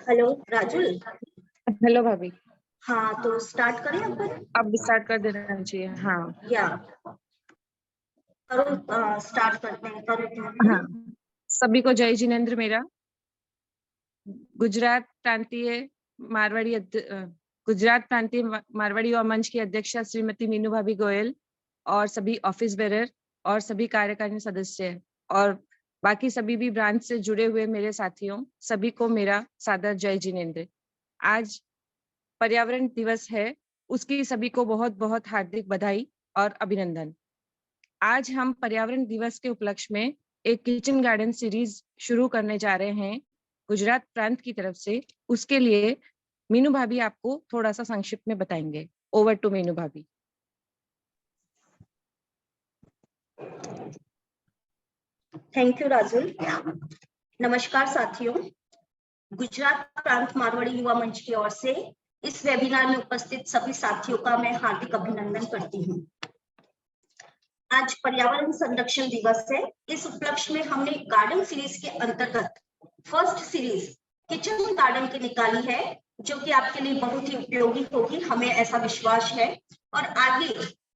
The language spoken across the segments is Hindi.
हेलो राजुल। हेलो भाभी। हाँ तो स्टार्ट करें अपन। अब स्टार्ट कर देना चाहिए। हाँ या करो, स्टार्ट करते हैं। हाँ, सभी को जय जिनेंद्र मेरा। गुजरात प्रांतीय मारवाड़ी युवा मंच की अध्यक्षा श्रीमती मीनू भाभी गोयल और सभी ऑफिस बेरर और सभी कार्यकारिणी सदस्य और बाकी सभी भी ब्रांच से जुड़े हुए मेरे साथियों, सभी को मेरा सादर जय जिनेंद्र। आज पर्यावरण दिवस है, उसकी सभी को बहुत बहुत हार्दिक बधाई और अभिनंदन। आज हम पर्यावरण दिवस के उपलक्ष्य में एक किचन गार्डन सीरीज शुरू करने जा रहे हैं गुजरात प्रांत की तरफ से। उसके लिए मीनू भाभी आपको थोड़ा सा संक्षिप्त में बताएंगे। ओवर टू मीनू भाभी। Thank you Rajul. नमस्कार साथियों, गुजरात प्रांत मारवाड़ी युवा मंच की ओर से इस वेबिनार में उपस्थित सभी साथियों का मैं हार्दिक अभिनंदन करती हूँ। आज पर्यावरण संरक्षण दिवस है। इस उपलक्ष्य में हमने गार्डन सीरीज के अंतर्गत फर्स्ट सीरीज किचन गार्डन की निकाली है, जो कि आपके लिए बहुत ही उपयोगी होगी, हमें ऐसा विश्वास है। और आगे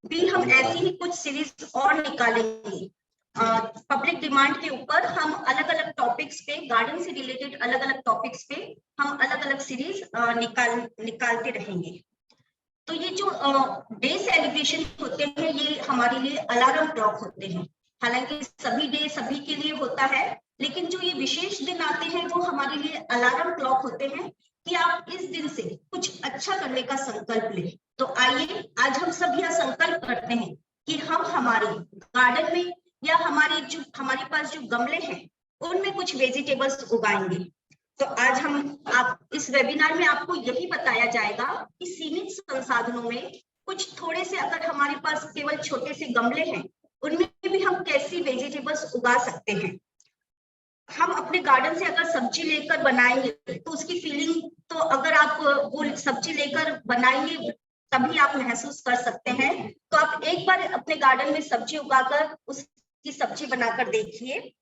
भी हम ऐसी ही कुछ सीरीज और निकालेंगे। पब्लिक डिमांड के ऊपर हम अलग अलग टॉपिक्स पे, गार्डन से रिलेटेड अलग अलग टॉपिक्स पे हम अलग अलग सीरीज निकालते रहेंगे। तो ये जो डे सेलिब्रेशन होते हैं, ये हमारे लिए अलार्म क्लॉक होते हैं। हालांकि सभी डे सभी के लिए होता है, लेकिन जो ये विशेष दिन आते हैं वो हमारे लिए अलार्म क्लॉक होते हैं कि आप इस दिन से कुछ अच्छा करने का संकल्प लें। तो आइए आज हम सब यह संकल्प करते हैं कि हम हमारे गार्डन में या हमारे पास जो गमले हैं उनमें कुछ वेजिटेबल्स उगाएंगे। तो आज आप इस वेबिनार में आपको यही बताया जाएगा कि सीमित संसाधनों में कुछ थोड़े से, अगर हमारे पास केवल छोटे से गमले हैं, उनमें भी हम कैसी वेजिटेबल्स उगा सकते हैं। हम अपने गार्डन से अगर सब्जी लेकर बनाएंगे तो उसकी फीलिंग, तो अगर आप वो सब्जी लेकर बनाएंगे तभी आप महसूस कर सकते हैं। तो आप एक बार अपने गार्डन में सब्जी उगाकर उसकी सब्जी बनाकर देखिए,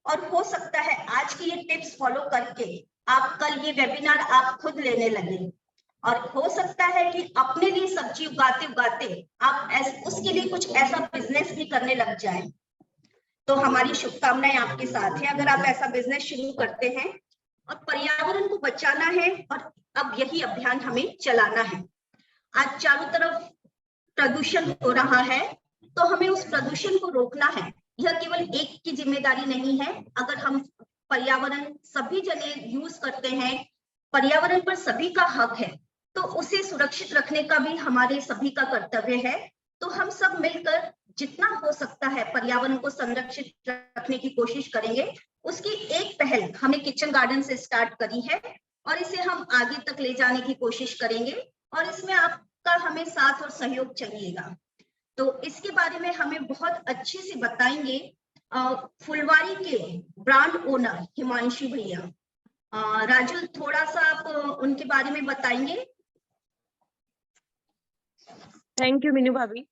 और हो सकता है आज की ये टिप्स फॉलो करके आप कल ये वेबिनार आप खुद लेने लगे, और हो सकता है कि अपने लिए सब्जी उगाते उगाते आप उसके लिए कुछ ऐसा बिजनेस भी करने लग जाए। तो हमारी शुभकामनाएं आपके साथ है अगर आप ऐसा बिजनेस शुरू करते हैं। और पर्यावरण को बचाना है और अब यही अभियान हमें चलाना है। आज चारों तरफ प्रदूषण हो रहा है, तो हमें उस प्रदूषण को रोकना है। यह केवल एक की जिम्मेदारी नहीं है। अगर हम पर्यावरण सभी जने यूज करते हैं, पर्यावरण पर सभी का हक है, तो उसे सुरक्षित रखने का भी हमारे सभी का कर्तव्य है। तो हम सब मिलकर जितना हो सकता है पर्यावरण को संरक्षित रखने की कोशिश करेंगे। उसकी एक पहल हमने किचन गार्डन से स्टार्ट करी है और इसे हम आगे तक ले जाने की कोशिश करेंगे, और इसमें आपका हमें साथ और सहयोग चाहिएगा। तो इसके बारे में हमें बहुत अच्छे से बताएंगे फुलवारी के ब्रांड ओनर हिमांशु भैया। राजू, थोड़ा सा आप उनके बारे में बताएंगे। थैंक यू मीनू भाभी।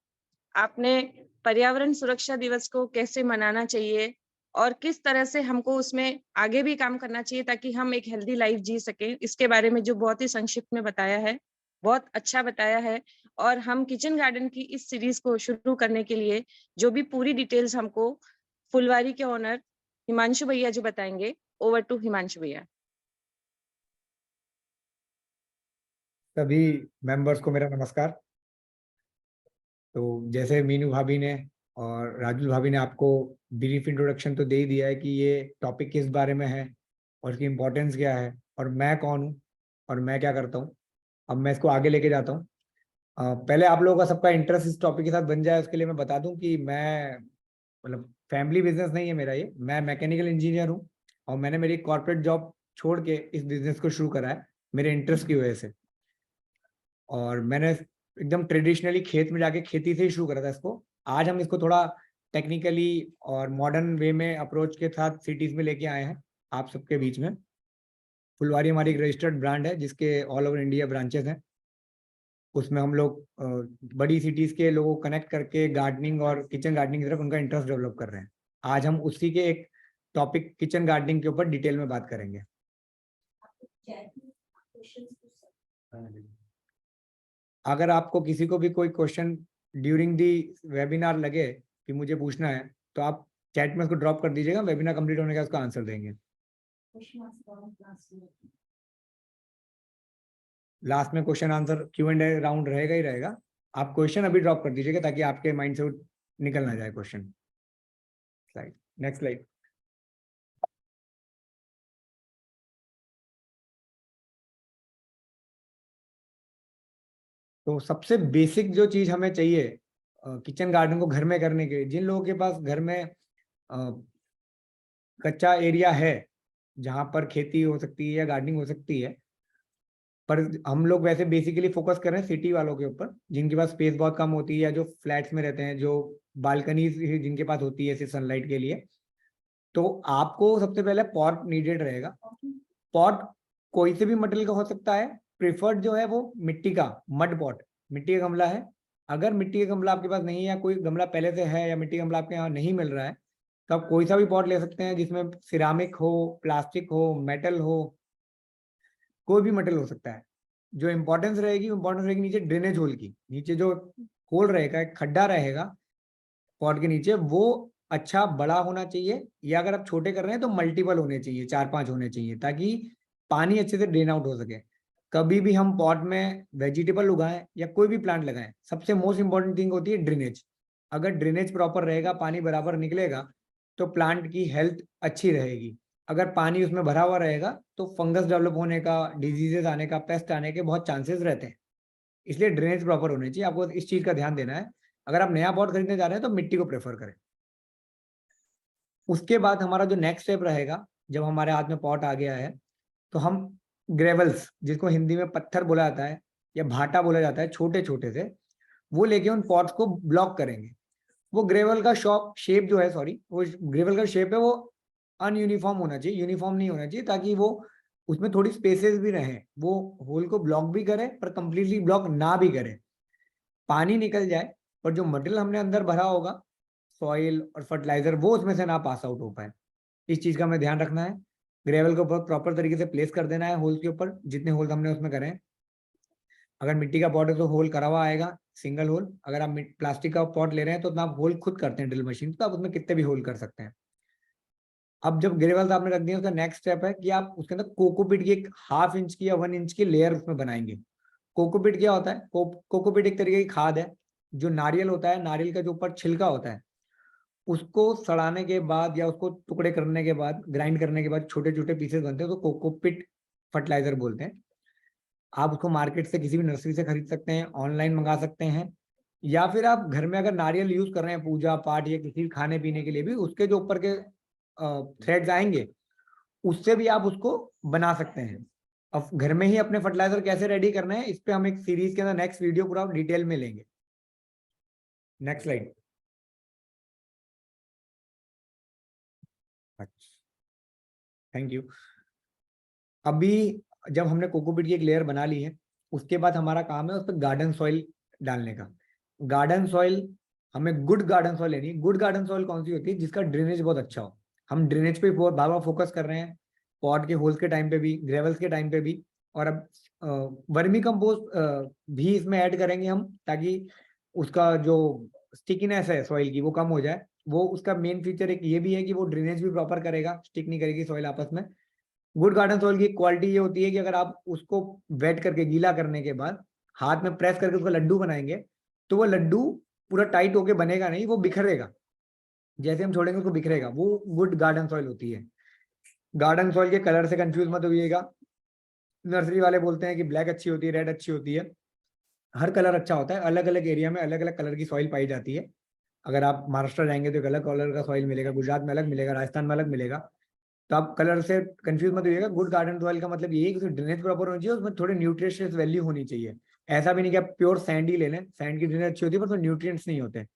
आपने पर्यावरण सुरक्षा दिवस को कैसे मनाना चाहिए और किस तरह से हमको उसमें आगे भी काम करना चाहिए ताकि हम एक हेल्दी लाइफ जी सके, इसके बारे में जो बहुत ही संक्षिप्त में बताया है, बहुत अच्छा बताया है। और हम किचन गार्डन की इस सीरीज को शुरू करने के लिए जो भी पूरी डिटेल्स हमको फुलवारी के ओनर हिमांशु भैया जो बताएंगे। ओवर टू हिमांशु भैया। सभी मेंबर्स को मेरा नमस्कार। तो जैसे मीनू भाभी ने और राजुल भाभी ने आपको ब्रीफ इंट्रोडक्शन तो दे ही दिया है कि ये टॉपिक किस बारे में है और इसकी इम्पोर्टेंस क्या है और मैं कौन हूँ और मैं क्या करता हूँ। अब मैं इसको आगे लेके जाता हूँ। पहले आप लोगों का सबका इंटरेस्ट इस टॉपिक के साथ बन जाए, उसके लिए मैं बता दूं कि मैं मतलब फैमिली बिजनेस नहीं है मेरा ये। मैं मैकेनिकल इंजीनियर हूँ और मैंने मेरी कॉर्पोरेट जॉब छोड़ के इस बिजनेस को शुरू करा है मेरे इंटरेस्ट की वजह से। और मैंने एकदम ट्रेडिशनली खेत में जाके खेती से ही शुरू करा था इसको। आज हम इसको थोड़ा टेक्निकली और मॉडर्न वे में अप्रोच के साथ सिटीज में लेके आए हैं आप सबके बीच में। फुलवारी हमारी एक रजिस्टर्ड ब्रांड है जिसके ऑल ओवर इंडिया ब्रांचेस हैं। उसमें हम लोग बड़ी सिटीज के लोगों को कनेक्ट करके गार्डनिंग और किचन गार्डनिंग की तरफ उनका इंटरेस्ट डेवलप कर रहे हैं। आज हम उसी के एक टॉपिक किचन गार्डनिंग के ऊपर डिटेल में बात करेंगे। अगर आपको किसी को भी कोई क्वेश्चन ड्यूरिंग दी वेबिनार लगे कि मुझे पूछना है तो आप चैट में उसको ड्रॉप कर दीजिएगा, वेबिनार कंप्लीट होने का उसका आंसर देंगे। लास्ट में क्वेश्चन आंसर Q&A राउंड रहेगा ही रहेगा। आप क्वेश्चन अभी ड्रॉप कर दीजिएगा ताकि आपके माइंड से निकल ना जाए क्वेश्चन। Slide, next slide. तो सबसे बेसिक जो चीज हमें चाहिए किचन गार्डन को घर में करने के लिए, जिन लोगों के पास घर में कच्चा एरिया है जहां पर खेती हो सकती है या गार्डनिंग हो सकती है, पर हम लोग वैसे बेसिकली फोकस कर रहे हैं सिटी वालों के ऊपर जिनके पास स्पेस बहुत कम होती है या जो फ्लैट्स में रहते हैं, जो बालकनीज जिनके पास होती है सिर्फ सनलाइट के लिए। तो आपको सबसे पहले पॉट नीडेड रहेगा। पॉट कोई से भी मटेरियल का हो सकता है, प्रिफर्ड जो है वो मिट्टी का मड पॉट, मिट्टी का गमला है। अगर मिट्टी का गमला आपके पास नहीं है या कोई गमला पहले से है या मिट्टी का गमला आपके यहाँ नहीं मिल रहा है तो आप कोई सा भी पॉट ले सकते हैं जिसमें सिरामिक हो, प्लास्टिक हो, मेटल हो, कोई भी मटेरियल हो सकता है। जो इंपॉर्टेंस रहेगी नीचे ड्रेनेज होल की, नीचे जो होल रहेगा, एक खड्डा रहेगा पॉट के नीचे, वो अच्छा बड़ा होना चाहिए, या अगर आप छोटे कर रहे हैं तो मल्टीपल होने चाहिए, 4-5 होने चाहिए ताकि पानी अच्छे से ड्रेन आउट हो सके। कभी भी हम पॉट में वेजिटेबल उगाएं या कोई भी प्लांट लगाएं, सबसे मोस्ट इंपॉर्टेंट थिंग होती है ड्रेनेज। अगर ड्रेनेज प्रॉपर रहेगा, पानी बराबर निकलेगा तो प्लांट की हेल्थ अच्छी रहेगी। अगर पानी उसमें भरा हुआ रहेगा तो फंगस डेवलप होने का, डिजीजेस आने का, पेस्ट आने के बहुत चांसेस रहते हैं। इसलिए ड्रेनेज प्रॉपर होनी चाहिए, आपको इस चीज का ध्यान देना है। अगर आप नया पॉट खरीदने जा रहे हैं तो मिट्टी को प्रेफर करें। उसके बाद हमारा जो नेक्स्ट स्टेप रहेगा, जब हमारे हाथ में पॉट आ गया है तो हम ग्रेवल्स, जिसको हिंदी में पत्थर बोला जाता है या भाटा बोला जाता है, छोटे छोटे से, वो लेके उन पॉट्स को ब्लॉक करेंगे। वो ग्रेवल का शेप जो है, वो ग्रेवल का शेप है वो अनयूनिफॉर्म होना चाहिए, यूनिफॉर्म नहीं होना चाहिए, ताकि वो उसमें थोड़ी स्पेसेस भी रहें, वो होल को ब्लॉक भी करे पर कंप्लीटली ब्लॉक ना भी करे, पानी निकल जाए पर जो मटेरियल हमने अंदर भरा होगा, सॉइल और फर्टिलाइजर, वो उसमें से ना पास आउट हो पाए। इस चीज का हमें ध्यान रखना है। ग्रेवल को बहुत प्रॉपर तरीके से प्लेस कर देना है होल के ऊपर, जितने होल हमने उसमें करें। अगर मिट्टी का पॉट है तो होल करा हुआ आएगा, सिंगल होल। अगर आप प्लास्टिक का पॉट ले रहे हैं तो आप होल खुद करते हैं ड्रिल मशीन, तो आप उसमें कितने भी होल कर सकते हैं। अब जब ग्रेवल आपने रख दिया, उसका नेक्स्ट स्टेप है कि आप उसके अंदर कोकोपीट की एक 1/2 इंच की या 1 इंच की लेयर उसमें बनाएंगे। कोकोपीट क्या होता है? कोकोपीट एक तरीके की खाद है। जो नारियल होता है, नारियल का जो ऊपर छिलका होता है, उसको सड़ाने के बाद या उसको टुकड़े करने के बाद, ग्राइंड करने के बाद छोटे छोटे पीसेस बनते हैं, तो कोकोपीट फर्टिलाइजर बोलते हैं। आप उसको मार्केट से किसी भी नर्सरी से खरीद सकते हैं, ऑनलाइन मंगा सकते हैं, या फिर आप घर में अगर नारियल यूज कर रहे हैं पूजा पाठ या किसी खाने पीने के लिए भी, उसके जो ऊपर के थ्रेड्स आएंगे उससे भी आप उसको बना सकते हैं। अब घर में ही अपने फर्टिलाइजर कैसे रेडी करना है, इस पे हम एक सीरीज के अंदर नेक्स्ट वीडियो पूरा डिटेल में लेंगे। Next slide. Thank you. अभी जब हमने कोकोपीट की एक लेयर बना ली है, उसके बाद हमारा काम है उस पर गार्डन सॉइल डालने का। गार्डन सॉइल, हमें गुड गार्डन सॉइल लेनी है। गुड गार्डन सॉइल कौन सी होती है? जिसका ड्रेनेज बहुत अच्छा हो। हम ड्रेनेज पे बहुत बार फोकस कर रहे हैं, पॉट के होल्स के टाइम पे भी, ग्रेवल्स के टाइम पे भी, और अब वर्मी कंपोस्ट भी इसमें ऐड करेंगे हम, ताकि उसका जो स्टिकीनेस है सॉइल की वो कम हो जाए। वो उसका मेन फीचर एक ये भी है कि वो ड्रेनेज भी प्रॉपर करेगा, स्टिक नहीं करेगी सॉइल आपस में। गुड गार्डन सॉइल की क्वालिटी ये होती है कि अगर आप उसको वेट करके, गीला करने के बाद हाथ में प्रेस करके उसका लड्डू बनाएंगे तो वो लड्डू पूरा टाइट होके बनेगा नहीं, वो बिखरेगा। जैसे हम छोड़ेंगे उसको बिखरेगा। वो गुड गार्डन सॉइल होती है। गार्डन सॉइल के कलर से कंफ्यूज मत होइएगा। नर्सरी वाले बोलते हैं कि ब्लैक अच्छी होती है, रेड अच्छी होती है। हर कलर अच्छा होता है। अलग अलग एरिया में अलग अलग कलर की सॉइल पाई जाती है। अगर आप महाराष्ट्र जाएंगे तो एक अलग कलर का सॉइल मिलेगा, गुजरात में अलग मिलेगा, राजस्थान में अलग मिलेगा। तो आप कलर से कंफ्यूज मत होइएगा। गुड गार्डन सॉइल का मतलब ये है कि उसमें ड्रेनेज प्रॉपर होनी चाहिए, उसमें थोड़े न्यूट्रिशियस वैल्यू होनी चाहिए। ऐसा भी नहीं कि आप प्योर सैंड ही ले लें, सैंड की ड्रेनेज अच्छी होती है पर उसमें न्यूट्रिएंट्स नहीं होते।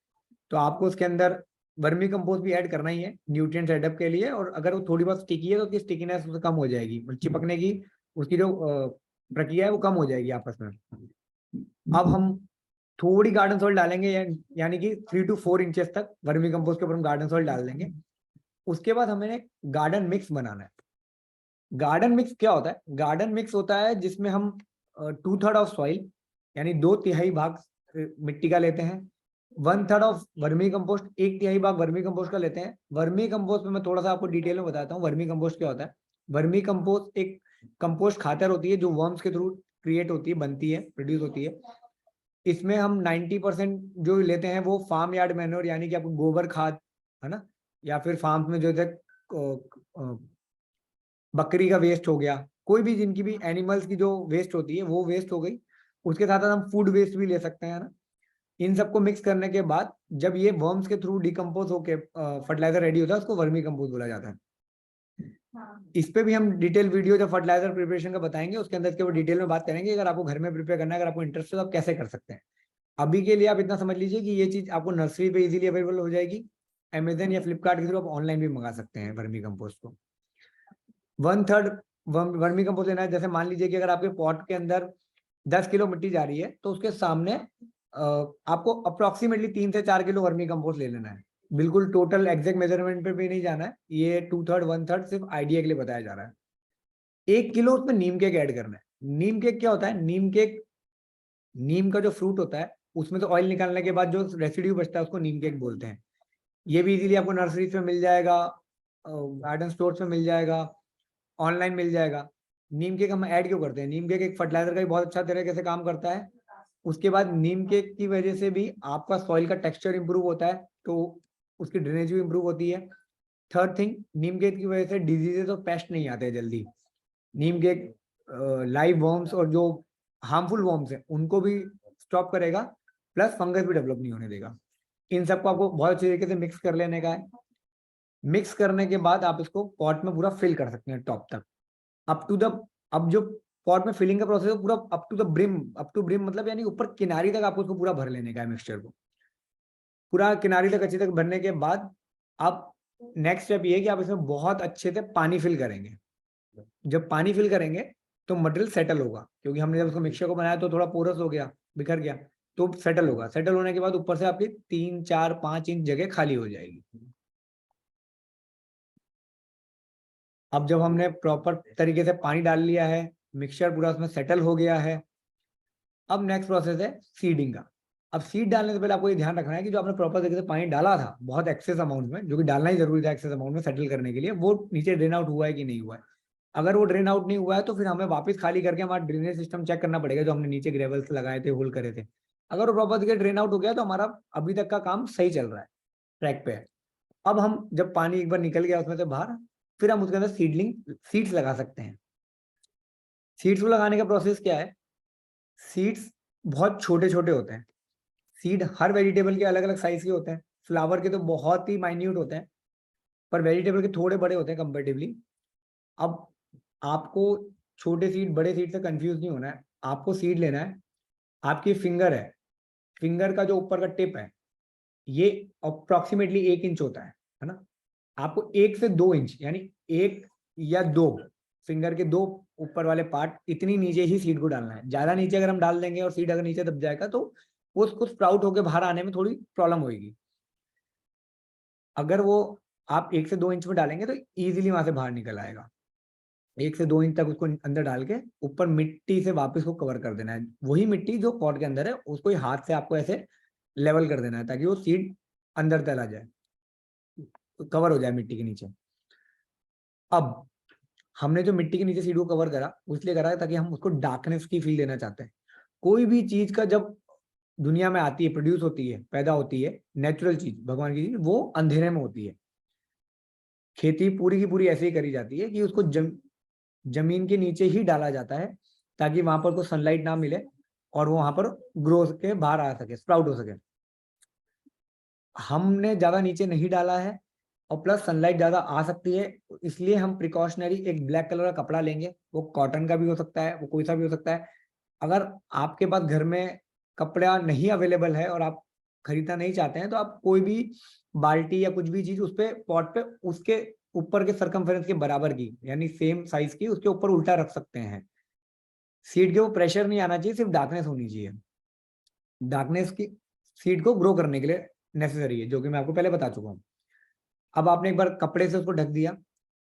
तो आपको उसके अंदर वर्मी कंपोस्ट भी ऐड करना ही है न्यूट्रिएंट्स एडअप के लिए। और अगर वो थोड़ी बहुत स्टिकी है तो उसकी स्टिकीनेस उससे कम हो जाएगी, चिपकने की उसकी जो प्रक्रिया है वो कम हो जाएगी आपस में। अब हम थोड़ी गार्डन सॉइल डालेंगे, यानी कि 3 to 4 इंचेस तक वर्मी कंपोस्ट के ऊपर हम गार्डन सॉइल डाल देंगे। उसके बाद हमें एक गार्डन मिक्स बनाना है। गार्डन मिक्स क्या होता है? गार्डन मिक्स होता है जिसमें हम 2/3 ऑफ सॉइल यानी 2/3 भाग मिट्टी का लेते हैं, 1/3 ऑफ वर्मी कंपोस्ट, 1/3 भाग वर्मी कंपोस्ट का लेते हैं। वर्मी कंपोस्ट में मैं थोड़ा सा आपको डिटेल में बताता हूँ वर्मी कंपोस्ट क्या होता है। वर्मी कंपोस्ट एक कंपोस्ट खातर होती है जो वर्म्स के थ्रू क्रिएट होती है, बनती है, प्रोड्यूस होती है। इसमें हम 90% जो लेते हैं वो फार्म यार्ड मैन्योर यानी कि आपको गोबर खाद है ना, या फिर फार्म में जो बकरी का वेस्ट हो गया, कोई भी जिनकी भी एनिमल्स की जो वेस्ट होती है वो वेस्ट हो गई। उसके साथ साथ हम फूड वेस्ट भी ले सकते हैं ना। इन सबको मिक्स करने के बाद जब ये वर्म्स के थ्रू डिकम्पोज होके फर्टिलाइजर रेडी होता है उसको वर्मी कंपोस्ट बोला जाता है। इस पे भी हम डिटेल वीडियो जब फर्टिलाइजर प्रिपरेशन का बताएंगे उसके अंदर इसके ऊपर डिटेल में बात करेंगे। अगर आपको घर में प्रिपेयर करना है, अगर आपको इंटरेस्ट है तो आप कैसे कर सकते हैं। अभी के लिए आप इतना समझ लीजिए कि ये चीज आपको नर्सरी पे इजीली अवेलेबल हो जाएगी। अमेजन या फ्लिपकार्ट के थ्रू आप ऑनलाइन भी मंगा सकते हैं वर्मी कंपोस्ट को। 1/3 वर्मी कंपोस्ट लेना है। जैसे मान लीजिए कि अगर आपके पॉट के अंदर 10 किलो मिट्टी जा रही है तो उसके सामने आपको अप्रोक्सीमेटली 3 से 4 किलो वर्मी कंपोस्ट ले लेना है। बिल्कुल टोटल एग्जैक्ट मेजरमेंट पे भी नहीं जाना है, ये 2/3 1/3 सिर्फ आइडिया के लिए बताया जा रहा है। 1 किलो उसमें नीम केक ऐड करना है। नीम केक क्या होता है? नीम केक, नीम का जो फ्रूट होता है उसमें से ऑयल निकालने के बाद जो रेसिड्यू बचता है उसको नीम केक बोलते हैं। ये भी इजीली आपको नर्सरी में मिल जाएगा, गार्डन स्टोर में मिल जाएगा, ऑनलाइन मिल जाएगा। नीम केक हम ऐड क्यों करते हैं? नीम केक एक फर्टिलाइजर का भी बहुत अच्छा तरीके से काम करता है। उसके बाद नीम केक की वजह से भी आपका सॉइल का टेक्सचर इंप्रूव होता है, तो उसकी ड्रेनेज भी इंप्रूव होती है। थर्ड थिंग, नीम केक की वजह से डिजीजेस और पेस्ट नहीं आते जल्दी। नीम केक लाइव वर्म्स और जो हार्मफुल वर्म्स हैं उनको भी स्टॉप करेगा, प्लस फंगस भी डेवलप नहीं होने देगा। इन सबको आपको बहुत अच्छे तरीके से मिक्स कर लेने का है। मिक्स करने के बाद आप इसको पॉट में पूरा फिल कर सकते हैं टॉप तक, अप टू द, अब जो पॉट में फिलिंग का प्रोसेस है पूरा अप टू ब्रिम मतलब यानी ऊपर किनारी तक आपको उसको पूरा भर लेने का है। मिक्सचर को पूरा किनारी तक अच्छे तक भरने के बाद आप नेक्स्ट स्टेप ये है कि आप इसमें बहुत अच्छे से पानी फिल करेंगे। जब पानी फिल करेंगे तो मटेरियल सेटल होगा, क्योंकि हमने जब उसको मिक्सचर को बनाया तो थोड़ा पोरस हो गया, बिखर गया, तो सेटल होगा। सेटल होने के बाद ऊपर से आपकी 3, 4, 5 इंच जगह खाली हो जाएगी। अब जब हमने प्रॉपर तरीके से पानी डाल लिया है, मिक्सचर पूरा उसमें सेटल हो गया है, अब नेक्स्ट प्रोसेस है सीडिंग का। अब सीड डालने से पहले आपको ये ध्यान रखना है कि जो आपने प्रॉपर तरीके से पानी डाला था बहुत एक्सेस अमाउंट में, जो कि डालना ही जरूरी था एक्सेस अमाउंट में सेटल करने के लिए, वो नीचे ड्रेन आउट हुआ है कि नहीं हुआ है। अगर वो ड्रेन आउट नहीं हुआ है तो फिर हमें वापस खाली करके हमारा ड्रेनेज सिस्टम चेक करना पड़ेगा जो हमने नीचे ग्रेवल्स लगाए थे, होल करे थे। अगर वो प्रॉपर तरीके ड्रेन आउट हो गया तो हमारा अभी तक का काम सही चल रहा है, ट्रैक पे है। अब हम जब पानी एक बार निकल गया उसमें से बाहर, फिर हम उसके अंदर सीड्स लगा सकते हैं। सीड्स को लगाने का प्रोसेस क्या है? सीड्स बहुत छोटे छोटे होते हैं। सीड हर वेजिटेबल के अलग अलग साइज के होते हैं। फ्लावर के तो बहुत ही माइन्यूट होते हैं, पर वेजिटेबल के थोड़े बड़े होते हैं कंपेरेटिवली। अब आपको छोटे सीड बड़े सीड से कंफ्यूज नहीं होना है। आपको सीड लेना है, आपकी फिंगर है, फिंगर का जो ऊपर का टिप है ये अप्रोक्सीमेटली 1 इंच होता है ना। आपको 1 से 2 इंच यानी 1 या 2 फिंगर के 2 ऊपर वाले पार्ट इतनी नीचे ही सीड को डालना है। ज्यादा नीचे अगर हम डाल देंगे और सीड अगर नीचे दब जाएगा तो उसको स्प्राउट होकर बाहर आने में थोड़ी प्रॉब्लम होगी। अगर वो आप 1 से 2 इंच में डालेंगे तो इजीली वहां से बाहर निकल आएगा। 1 से 2 इंच तक उसको अंदर डाल के ऊपर मिट्टी से वापस को कवर कर देना है। वही मिट्टी जो पॉट के अंदर है उसको ही हाथ से आपको ऐसे लेवल कर देना है ताकि वो सीड अंदर चला जाए, कवर हो जाए मिट्टी के नीचे। अब हमने जो मिट्टी के नीचे सीड को कवर करा वो इसलिए करा ताकि हम उसको डार्कनेस की फील देना चाहते हैं। कोई भी चीज का जब दुनिया में आती है, प्रोड्यूस होती है, पैदा होती है, नेचुरल चीज भगवान की चीज, वो अंधेरे में होती है। खेती पूरी की पूरी ऐसे ही करी जाती है कि उसको जमीन के नीचे ही डाला जाता है ताकि वहां पर कोई सनलाइट ना मिले और वो वहां पर ग्रो के बाहर आ सके, स्प्राउट हो सके। हमने ज्यादा नीचे नहीं डाला है और प्लस सनलाइट ज्यादा आ सकती है, इसलिए हम प्रिकॉशनरी एक ब्लैक कलर का कपड़ा लेंगे। वो कॉटन का भी हो सकता है, वो कोई सा भी हो सकता है। अगर आपके पास घर में कपड़ा नहीं अवेलेबल है और आप खरीदना नहीं चाहते हैं तो आप कोई भी बाल्टी या कुछ भी चीज उस पे पॉट पे उसके ऊपर के सरकमफेरेंस के बराबर की यानी सेम साइज की उसके ऊपर उल्टा रख सकते हैं। सीड के वो प्रेशर नहीं आना चाहिए, सिर्फ डार्कनेस होनी चाहिए। डार्कनेस की सीड को ग्रो करने के लिए नेसेसरी है, जो कि मैं आपको पहले बता चुका हूँ। अब आपने एक बार कपड़े से उसको ढक दिया,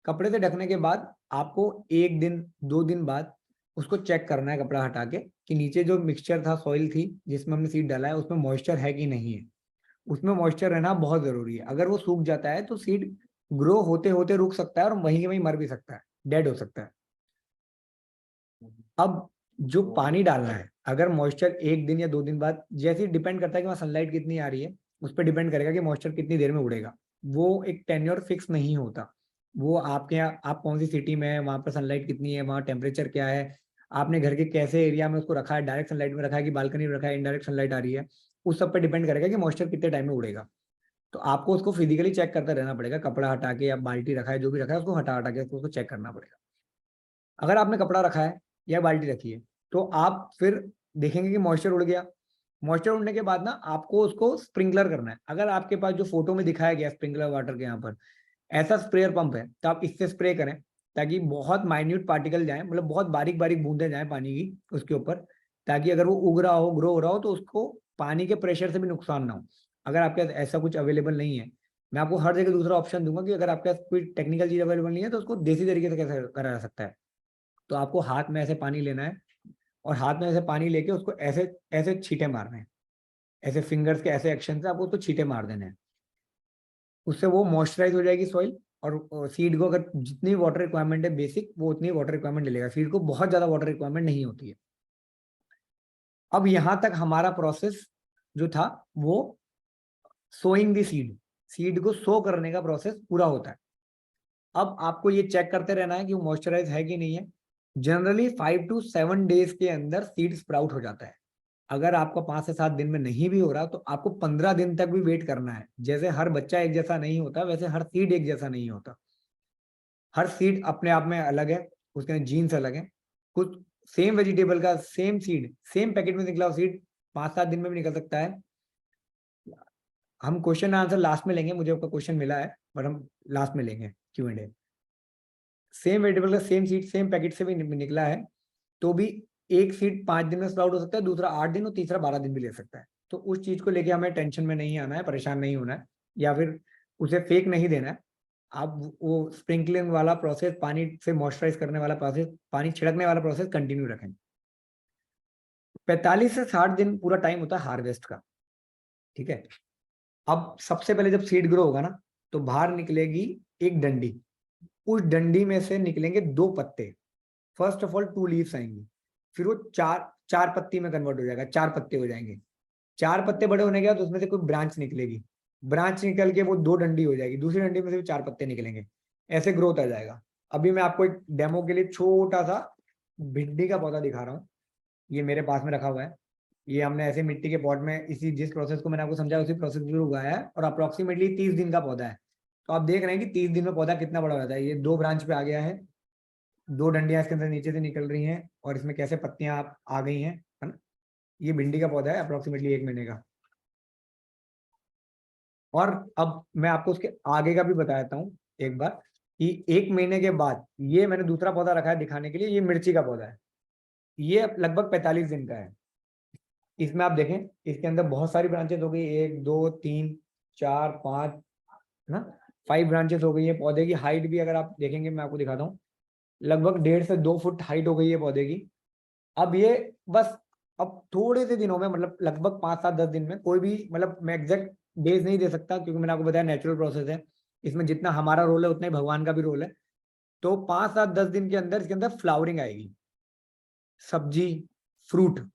कपड़े से ढकने के बाद आपको 1 दिन 2 दिन बाद उसको चेक करना है कपड़ा हटा के कि नीचे जो मिक्सचर था, सॉइल थी जिसमें हमने सीड डाला है, उसमें मॉइस्चर है कि नहीं है। उसमें मॉइस्चर रहना बहुत जरूरी है। अगर वो सूख जाता है तो सीड ग्रो होते होते रुक सकता है और वहीं के वहीं मर भी सकता है, डेड हो सकता है। अब जो पानी डालना है, अगर मॉइस्चर 1 दिन या 2 दिन बाद, जैसे डिपेंड करता है कि वहाँ सनलाइट कितनी आ रही है, उस पर डिपेंड करेगा कि मॉइस्चर कितनी देर में उड़ेगा। वो एक टेन्योर फिक्स नहीं होता। वो आपके यहाँ, आप कौन सी सिटी में है, वहाँ पर सनलाइट कितनी है, वहाँ टेम्परेचर क्या है, आपने घर के कैसे एरिया में उसको रखा है, डायरेक्ट सनलाइट में रखा है कि बालकनी में रखा है, इनडायरेक्ट सनलाइट आ रही है, उस सब पर डिपेंड करेगा कि मॉइस्चर कितने टाइम में उड़ेगा। तो आपको उसको फिजिकली चेक करते रहना पड़ेगा। कपड़ा हटा के या बाल्टी रखा है, जो भी रखा है, उसको हटा हटा के उसको चेक करना पड़ेगा। अगर आपने कपड़ा रखा है या बाल्टी रखी है तो आप फिर देखेंगे कि मॉइस्चर उड़ गया। मॉइस्चर उड़ने के बाद ना आपको उसको स्प्रिंकलर करना है। अगर आपके पास जो फोटो में दिखाया गया स्प्रिंकलर वाटर के यहाँ पर ऐसा स्प्रेयर पंप है तो आप इससे स्प्रे करें, ताकि बहुत माइन्यूट पार्टिकल जाए, मतलब बहुत बारीक बारीक बूंदें जाए पानी की उसके ऊपर, ताकि अगर वो उग रहा हो, ग्रो हो रहा हो, तो उसको पानी के प्रेशर से भी नुकसान ना हो। अगर आपके पास ऐसा कुछ अवेलेबल नहीं है, मैं आपको हर जगह दूसरा ऑप्शन दूंगा कि अगर आपके पास कोई टेक्निकल चीज अवेलेबल नहीं है तो उसको देसी तरीके से कैसे करा जा सकता है। तो आपको हाथ में ऐसे पानी लेना है और हाथ में ऐसे पानी लेके उसको ऐसे ऐसे छींटे मारने हैं, ऐसे फिंगर्स के ऐसे एक्शन से आपको उसको छींटे मार देने हैं। उससे वो मॉइस्चराइज हो जाएगी सॉइल, और सीड को अगर जितनी वाटर रिक्वायरमेंट है बेसिक, वो उतनी वाटर रिक्वायरमेंट ले लेगा। सीड को बहुत ज्यादा वाटर रिक्वायरमेंट नहीं होती है। अब यहां तक हमारा प्रोसेस जो था वो सोइंग दी सीड, सीड को सो करने का प्रोसेस पूरा होता है। अब आपको ये चेक करते रहना है कि वो मॉइस्चराइज है कि नहीं है। जनरली 5 to 7 डेज के अंदर सीड स्प्राउट हो जाता है। अगर आपका 5 से 7 दिन में नहीं भी हो रहा तो आपको 15 दिन तक भी वेट करना है। जैसे हर बच्चा एक जैसा नहीं होता, वैसे हर सीड एक जैसा नहीं होता। हर सीड अपने आप में अलग है, उसके जीन्स अलग है। कुछ सेम वेजिटेबल का सेम सीड, सेम पैकेट में निकला सीड 5-7 दिन में भी निकल सकता है। हम क्वेश्चन आंसर लास्ट में लेंगे, मुझे आपका क्वेश्चन मिला है पर हम लास्ट में लेंगे Q&A। सेम वेजिटेबल का सेम सीड सेम पैकेट से भी निकला है तो भी एक सीड 5 दिन में स्प्राउट हो सकता है, दूसरा 8 दिन और तीसरा 12 दिन भी ले सकता है। तो उस चीज को लेके हमें टेंशन में नहीं आना है, परेशान नहीं होना है, या फिर उसे फेक नहीं देना है। आप वो स्प्रिंकलिंग वाला प्रोसेस, पानी से मॉइस्चराइज करने वाला प्रोसेस, पानी छिड़कने वाला प्रोसेस कंटिन्यू रखें। 45 से 60 दिन पूरा टाइम होता है हार्वेस्ट का। ठीक है। अब सबसे पहले जब सीड ग्रो होगा ना तो बाहर निकलेगी एक डंडी, उस डंडी में से निकलेंगे 2 पत्ते। फर्स्ट ऑफ ऑल 2 लीव्स आएंगी, फिर वो चार पत्ती में कन्वर्ट हो जाएगा, 4 पत्ते हो जाएंगे। 4 पत्ते बड़े होने के बाद उसमें से कोई ब्रांच निकलेगी, ब्रांच निकल के वो 2 डंडी हो जाएगी, दूसरी डंडी में से भी 4 पत्ते निकलेंगे। ऐसे ग्रोथ आ जाएगा। अभी मैं आपको एक डेमो के लिए छोटा सा भिंडी का पौधा दिखा रहा हूँ। ये मेरे पास में रखा हुआ है। ये हमने ऐसे मिट्टी के पॉट में इसी जिस प्रोसेस को मैंने आपको समझाया उसी प्रोसेस में उगाया है, और अप्रोक्सीमेटली 30 दिन का पौधा है। तो आप देख रहे हैं कि 30 दिन में पौधा कितना बड़ा हो जाता है। ये 2 ब्रांच पे आ गया है, 2 डंडियां इसके अंदर नीचे से निकल रही हैं और इसमें कैसे पत्तियां आ गई हैं, है ना। ये भिंडी का पौधा है अप्रोक्सीमेटली 1 महीने का। और अब मैं आपको उसके आगे का भी बता देता हूँ एक बार कि 1 महीने के बाद ये मैंने दूसरा पौधा रखा है दिखाने के लिए। ये मिर्ची का पौधा है, ये लगभग 45 दिन का है। इसमें आप देखें इसके अंदर बहुत सारी ब्रांचेस हो गई, 1 2 3 4 5, है ना, 5 ब्रांचेस हो गई है। पौधे की हाइट भी अगर आप देखेंगे, मैं आपको दिखाता हूँ, लगभग 1.5 से 2 फुट हाइट हो गई है पौधे की। अब ये बस अब थोड़े से दिनों में, मतलब लगभग 5-7-10 दिन में, कोई भी, मतलब मैं एग्जैक्ट डेज नहीं दे सकता क्योंकि मैंने आपको बताया नेचुरल प्रोसेस है, इसमें जितना हमारा रोल है उतना ही भगवान का भी रोल है। तो 5-7-10 दिन के अंदर इसके अंदर फ्लावरिंग आएगी, सब्जी, फ्रूट,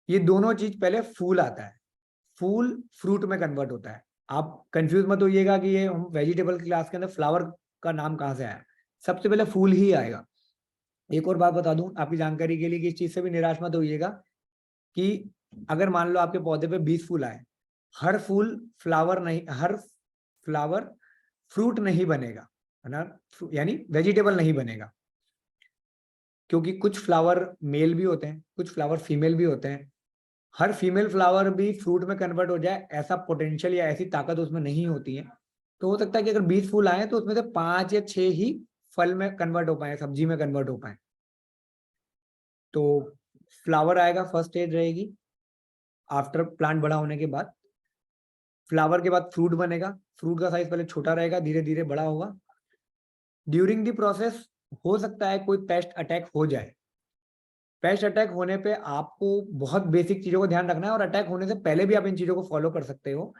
ये दोनों चीज। पहले फूल आता है, फूल फ्रूट में कन्वर्ट होता है। आप कंफ्यूज मत होइएगा कि ये हम वेजिटेबल क्लास के अंदर फ्लावर का नाम कहाँ से आया। सबसे पहले फूल ही आएगा। एक और बात बता दूं आपकी जानकारी के लिए कि इस चीज से भी निराश मत होइएगा कि अगर मान लो आपके पौधे पे 20 फूल आए, हर फूल फ्लावर नहीं, हर फ्लावर फ्रूट नहीं बनेगा, है ना, यानी वेजिटेबल नहीं बनेगा। क्योंकि कुछ फ्लावर मेल भी होते हैं, कुछ फ्लावर फीमेल भी होते हैं। हर फीमेल फ्लावर भी फ्रूट में कन्वर्ट हो जाए ऐसा पोटेंशियल या ऐसी ताकत उसमें नहीं होती है। तो हो सकता है कि अगर 20 फूल आए तो उसमें से 5 या 6 ही फल में कन्वर्ट हो पाए, सब्जी में कन्वर्ट हो पाए। तो फ्लावर आएगा, फर्स्ट स्टेज रहेगी आफ्टर प्लांट बड़ा होने के बाद। फ्लावर के बाद फ्रूट बनेगा, फ्रूट का साइज पहले छोटा रहेगा, धीरे धीरे बड़ा होगा। ड्यूरिंग द प्रोसेस हो सकता है कोई पेस्ट अटैक हो जाए। पेस्ट अटैक होने पे आपको बहुत बेसिक चीजों को ध्यान रखना है, और अटैक होने से पहले भी आप इन चीजों को फॉलो कर सकते हो।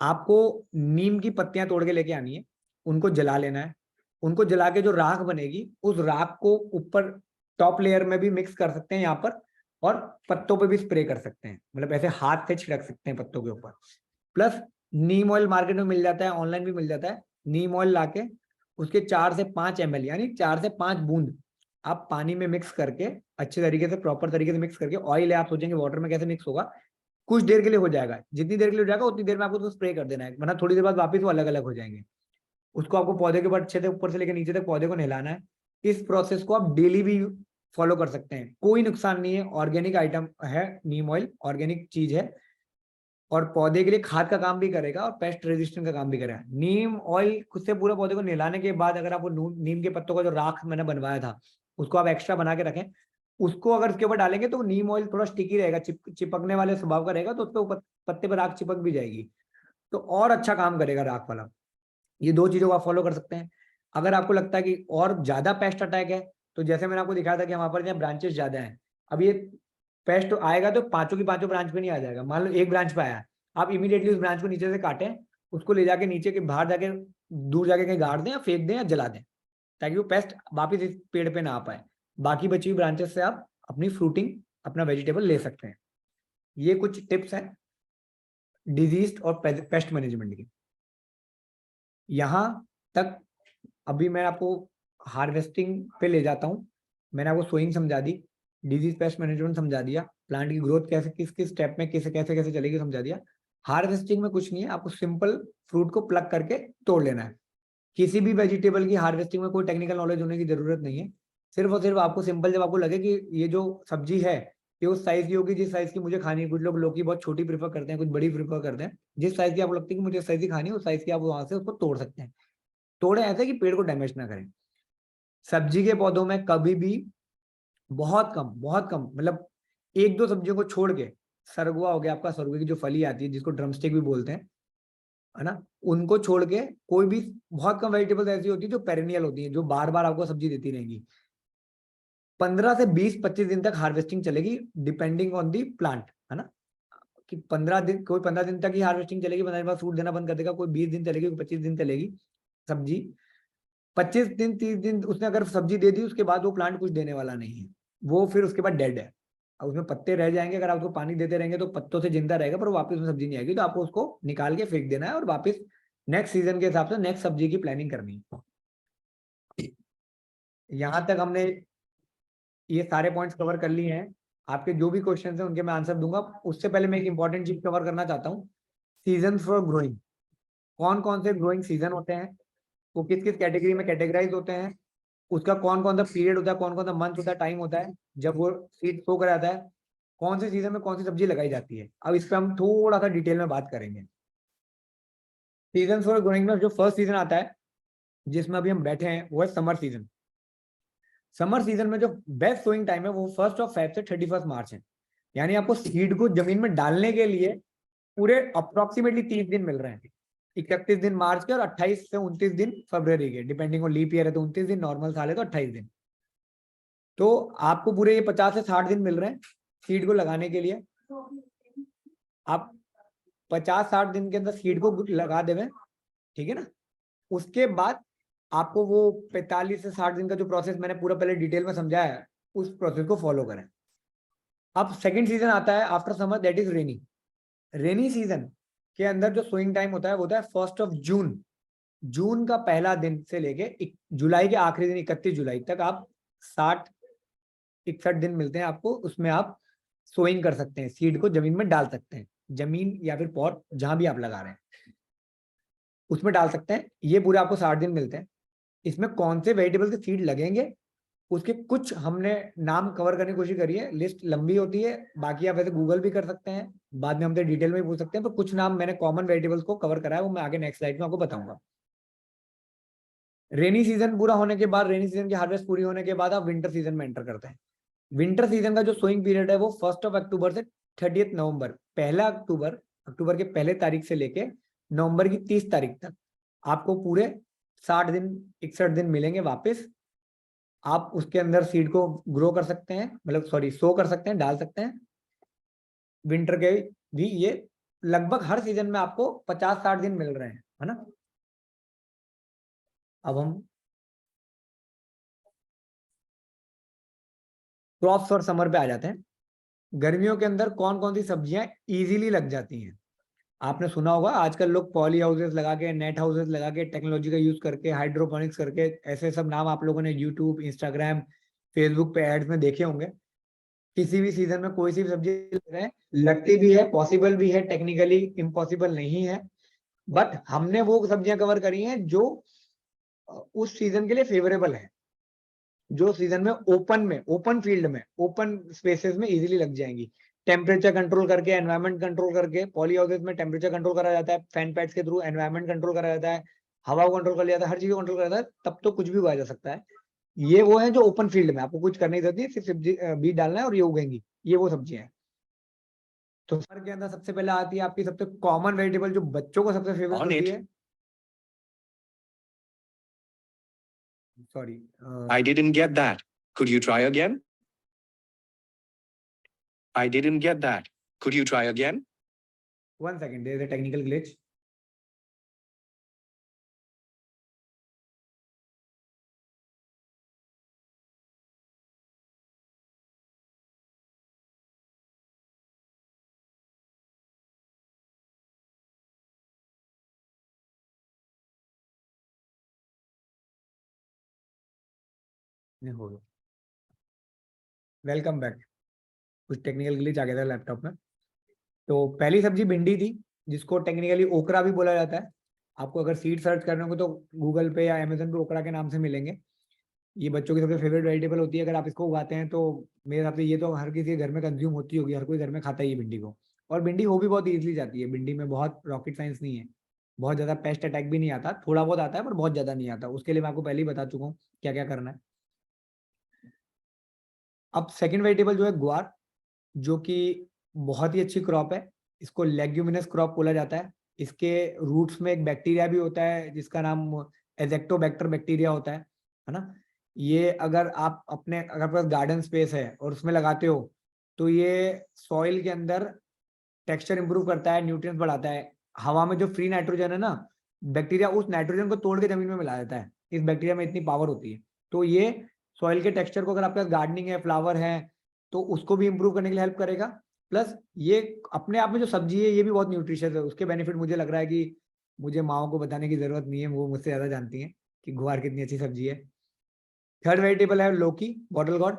आपको नीम की पत्तियां तोड़ के लेके आनी है, उनको जला लेना है। उनको जला के जो राख बनेगी, उस राख को ऊपर टॉप लेयर में भी मिक्स कर सकते हैं यहाँ पर, और पत्तों पे भी स्प्रे कर सकते हैं, मतलब ऐसे हाथ से छिड़क सकते हैं पत्तों के ऊपर। प्लस नीम ऑयल मार्केट में मिल जाता है, ऑनलाइन भी मिल जाता है। नीम ऑयल लाके उसके 4 से 5 ml यानी 4 से 5 बूंद आप पानी में मिक्स करके अच्छे तरीके से, प्रॉपर तरीके से मिक्स करके, ऑयल है आप सोचेंगे वाटर में कैसे मिक्स होगा, कुछ देर के लिए हो जाएगा। जितनी देर के लिए हो जाएगा उतनी देर में आपको उसको स्प्रे कर देना है, वरना थोड़ी देर बाद वापस वो अलग अलग हो जाएंगे। उसको आपको पौधे के ऊपर अच्छे से, ऊपर से लेकर नीचे तक पौधे को नहलाना है। इस प्रोसेस को आप डेली भी फॉलो कर सकते हैं, कोई नुकसान नहीं है। ऑर्गेनिक आइटम है नीम ऑयल, ऑर्गेनिक चीज है, और पौधे के लिए खाद का काम भी करेगा और पेस्ट रेजिस्टेंट का काम भी करेगा। नीम ऑयल खुद से पूरे पौधे को नहलाने के बाद अगर आप वो नीम के पत्तों का जो राख मैंने बनवाया था उसको आप एक्स्ट्रा बना के रखें, उसको अगर उसके ऊपर डालेंगे तो नीम ऑयल थोड़ा स्टिकी रहेगा, चिपकने वाले स्वभाव का रहेगा, तो उस पर पत्ते पर राख चिपक भी जाएगी, तो और अच्छा काम करेगा राख वाला। ये 2 चीजों को आप फॉलो कर सकते हैं। अगर आपको लगता है कि और ज्यादा पेस्ट अटैक है, तो जैसे मैंने आपको दिखाया था कि हमारे पास ब्रांचेस ज्यादा हैं, अब ये पेस्ट आएगा तो पांचों की पांचों ब्रांच पे नहीं आ जाएगा। मान लो एक ब्रांच पे आया, आप इमीडिएटली उस ब्रांच को नीचे से काटें, उसको ले जाके नीचे के बाहर जाके दूर जाके कहीं गाड़ दें या फेंक दें या जला दें, ताकि वो पेस्ट वापिस इस पेड़ पे ना आ पाए। बाकी बची हुई ब्रांचेस से आप अपनी फ्रूटिंग, अपना वेजिटेबल ले सकते हैं। ये कुछ टिप्स हैं डिजीज और पेस्ट मैनेजमेंट की। यहां तक अभी मैं आपको हार्वेस्टिंग पे ले जाता हूं। मैंने आपको सोइंग समझा दी, डिजीज पेस्ट मैनेजमेंट समझा दिया, प्लांट की ग्रोथ कैसे किस किस स्टेप में कैसे कैसे कैसे चलेगी समझा दिया। हार्वेस्टिंग में कुछ नहीं है, आपको सिंपल फ्रूट को प्लग करके तोड़ लेना है। किसी भी वेजिटेबल की हार्वेस्टिंग में कोई टेक्निकल नॉलेज होने की जरूरत नहीं है। सिर्फ और सिर्फ आपको सिंपल, जब आपको लगे कि ये जो सब्जी है ये उस साइज की होगी जिस साइज की मुझे खानी है, कुछ लोग लौकी बहुत छोटी प्रीफर करते हैं, कुछ बड़ी प्रीफर करते हैं, जिस साइज की आपको लगती है कि मुझे इस साइज की खानी है उस साइज की आप वहां से उसको तोड़ सकते हैं। तोड़े ऐसे कि पेड़ को डैमेज ना करें। सब्जी के पौधों में कभी भी बहुत कम मतलब 1-2 सब्जियों को छोड़ के, सरगुआ हो गया आपका, सरगुए की जो फली आती है जिसको ड्रमस्टिक भी बोलते हैं, है ना, उनको छोड़ के कोई भी बहुत कम वेजिटेबल्स ऐसी होती है जो पेरेनियल होती है, जो बार बार आपको सब्जी देती रहेंगी। 15 से 20-25 दिन तक हार्वेस्टिंग चलेगी, डिपेंडिंग ऑन दी प्लांट, है ना, कि 15 दिन, कोई 15 दिन तक ही हार्वेस्टिंग चलेगी, 15 दिन बाद फ्रूट देना बंद कर देगा, कोई 20 दिन चलेगी, कोई 25 दिन चलेगी सब्जी। 25 दिन 30 दिन उसने अगर सब्जी दे दी उसके बाद वो प्लांट कुछ देने वाला नहीं है, वो फिर उसके बाद डेड है। अब उसमें पत्ते रह जाएंगे, अगर आप उसको पानी देते रहेंगे तो पत्तों से जिंदा रहेगा, पर वापस उसमें सब्जी नहीं आएगी, तो आपको उसको निकाल के फेंक देना है और वापस नेक्स्ट सीजन के हिसाब से नेक्स्ट सब्जी की प्लानिंग करनी है। यहां तक हमने ये सारे पॉइंट्स कवर कर लिए हैं। आपके जो भी क्वेश्चन हैं उनके मैं आंसर दूंगा। उससे पहले मैं एक इंपॉर्टेंट चीज कवर करना चाहता हूँ, सीजन फॉर ग्रोइंग। कौन कौन से ग्रोइंग सीजन होते हैं, वो किस किस कैटेगरी में कैटेगराइज होते हैं, उसका कौन कौन सा पीरियड होता है, कौन कौन सा मंथ होता है, टाइम होता है जब वो सीड शो कराता है, कौन से सीजन में कौन सी सब्जी लगाई जाती है। अब इस पर हम थोड़ा सा डिटेल में बात करेंगे। सीजन फॉर ग्रोइंग में जो फर्स्ट सीजन आता है जिसमें अभी हम बैठे हैं वो है समर सीजन। समर सीजन में जो बेस्ट सोइंग टाइम है वो 1 Feb से 31 मार्च है। यानी आपको सीड को जमीन में डालने के लिए पूरे अप्रोक्सीमेटली 30 दिन मिल रहे हैं, 31 दिन मार्च के और 28 से 29 दिन फरवरी के, डिपेंडिंग ऑन लीप ईयर है तो 29 दिन, नॉर्मल साल है तो 28 दिन। तो आपको पूरे ये 50 से 60 दिन मिल रहे हैं सीड को लगाने के लिए। आप 50-60 दिन के अंदर सीड को लगा देवें, ठीक है ना। उसके बाद आपको वो 45 से 60 दिन का जो प्रोसेस मैंने पूरा पहले डिटेल में समझाया है उस प्रोसेस को फॉलो करें। अब सेकंड सीजन आता है after summer, that is rainy. Rainy season के अंदर जो सोइंग टाइम होता है वो होता है 1 जून। जून का पहला दिन से लेके जुलाई के आखिरी दिन 31 जुलाई तक आप 60-61 दिन मिलते हैं आपको, उसमें आप सोइंग कर सकते हैं, सीड को जमीन में डाल सकते हैं, जमीन या फिर पॉट जहां भी आप लगा रहे हैं उसमें डाल सकते हैं। ये पूरे आपको 60 दिन मिलते हैं। इसमें कौन से वेजिटेबल के सीड लगेंगे उसके कुछ हमने नाम कवर करने की कोशिश करी है, लिस्ट लंबी होती है, बाकी आप वैसे गूगल भी कर सकते हैं, बाद में हमसे डिटेल में भी पूछ सकते हैं, पर कुछ नाम मैंने कॉमन वेजिटेबल्स को कवर करा है, वो मैं आगे नेक्स्ट स्लाइड में आपको बताऊंगा। रेनी सीजन पूरा होने के बाद, रेनी सीजन की हार्वेस्ट पूरी होने के बाद आप विंटर सीजन में एंटर करते हैं। विंटर सीजन का जो सोइंग पीरियड है वो 1 अक्टूबर से 30 नवंबर, 1 अक्टूबर के पहले तारीख से लेके नवंबर की 30 तारीख तक आपको पूरे 60 दिन 61 दिन मिलेंगे वापस। आप उसके अंदर सीड को ग्रो कर सकते हैं, मतलब सॉरी सो कर सकते हैं, डाल सकते हैं। विंटर के भी ये लगभग हर सीजन में आपको 50-60 दिन मिल रहे हैं, है ना। अब हम क्रॉप्स और समर पे आ जाते हैं। गर्मियों के अंदर कौन कौन सी सब्जियां इजीली लग जाती हैं। आपने सुना होगा आजकल लोग पॉली हाउसेस लगा के, नेट हाउसेस लगा के, टेक्नोलॉजी का यूज करके, हाइड्रोपोनिक्स करके, ऐसे सब नाम आप लोगों ने यूट्यूब, इंस्टाग्राम, फेसबुक पे एड्स में देखे होंगे। किसी भी सीजन में कोई सी भी सब्जी लग रहे हैं, लगती भी है, पॉसिबल भी है, टेक्निकली इम्पॉसिबल नहीं है। बट हमने वो सब्जियां कवर करी हैं जो उस सीजन के लिए फेवरेबल है, जो सीजन में ओपन फील्ड में, ओपन स्पेसेस में इजीली लग जाएंगी। टेम्परेचर कंट्रोल करके, एनवायरनमेंट कंट्रोल करके, पॉली हाउसेस में टेम्परेचर कंट्रोल करा जाता है, फैन पैड्स के थ्रू एनवायरनमेंट कंट्रोल करा जाता है, हवा को कंट्रोल कर लिया जाता है, हर चीज को कंट्रोल करा जाता है, तब तो कुछ भी उगाया जा सकता है। ये वो है जो ओपन फील्ड में आपको कुछ करने की जरूरत नहीं, सिर्फ सब्जी बीज डालना है और ये उगेंगी। ये वो सब्जियां हैं। तो सर के अंदर सबसे पहले आती है आपकी सबसे कॉमन वेजिटेबल जो बच्चों को सबसे फेवरेट होती है। Sorry, I didn't get that. Could you try again? I didn't get that. Could you try again? 1 second, there is a technical glitch. नहीं हो गया। Welcome back. कुछ टेक्निकल ग्लिच आ गया था लैपटॉप में। तो पहली सब्जी भिंडी थी, जिसको टेक्निकली ओकरा भी बोला जाता है। आपको अगर सीड सर्च करने होंगे तो गूगल पे या अमेजन पे ओकरा के नाम से मिलेंगे। ये बच्चों की सबसे फेवरेट वेजिटेबल होती है। अगर आप इसको उगाते हैं तो मेरे हिसाब से ये तो हर किसी के घर में कंज्यूम होती होगी, हर कोई घर में खाता ही है भिंडी को। और भिंडी हो भी बहुत ईजिली जाती है। भिंडी में बहुत रॉकेट साइंस नहीं है, बहुत ज्यादा पेस्ट अटैक भी नहीं आता, थोड़ा बहुत आता है पर बहुत ज्यादा नहीं आता। उसके लिए मैं आपको पहले ही बता चुका हूँ क्या क्या करना है। अब सेकंड वेजिटेबल जो है ग्वार, जो कि बहुत ही अच्छी क्रॉप है। इसको लेग्यूमिनस क्रॉप बोला जाता है। इसके रूट्स में एक बैक्टीरिया भी होता है जिसका नाम एजेक्टोबैक्टर बैक्टीरिया होता है ना। ये अगर आप अपने, अगर पास गार्डन स्पेस है और उसमें लगाते हो तो ये सॉइल के अंदर टेक्सचर इंप्रूव करता है, न्यूट्रिएंट्स बढ़ाता है। हवा में जो फ्री नाइट्रोजन है ना, बैक्टीरिया उस नाइट्रोजन को तोड़ के जमीन में मिला देता है। इस बैक्टीरिया में इतनी पावर होती है। तो ये सॉइल के टेक्सचर को, अगर आपके पास गार्डनिंग है, फ्लावर है, तो उसको भी इंप्रूव करने के लिए हेल्प करेगा। प्लस ये अपने आप में जो सब्जी है ये भी बहुत न्यूट्रिशियस है। उसके बेनिफिट मुझे लग रहा है कि मुझे माओ को बताने की जरूरत नहीं है, वो मुझसे ज्यादा जानती हैं कि ग्वार कितनी अच्छी सब्जी है। थर्ड वेजिटेबल है लौकी, बॉटल गॉर्ड।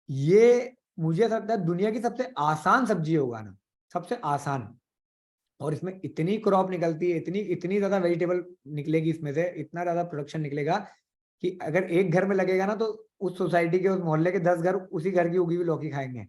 ये मुझे लगता है दुनिया की सबसे आसान सब्जी है उगाना, सबसे आसान। और इसमें इतनी क्रॉप निकलती है, इतनी इतनी ज्यादा वेजिटेबल निकलेगी इसमें से, इतना ज्यादा प्रोडक्शन निकलेगा कि अगर एक घर में लगेगा ना तो उस सोसाइटी के, उस मोहल्ले के 10 घर उसी घर की उगी हुई लौकी खाएंगे।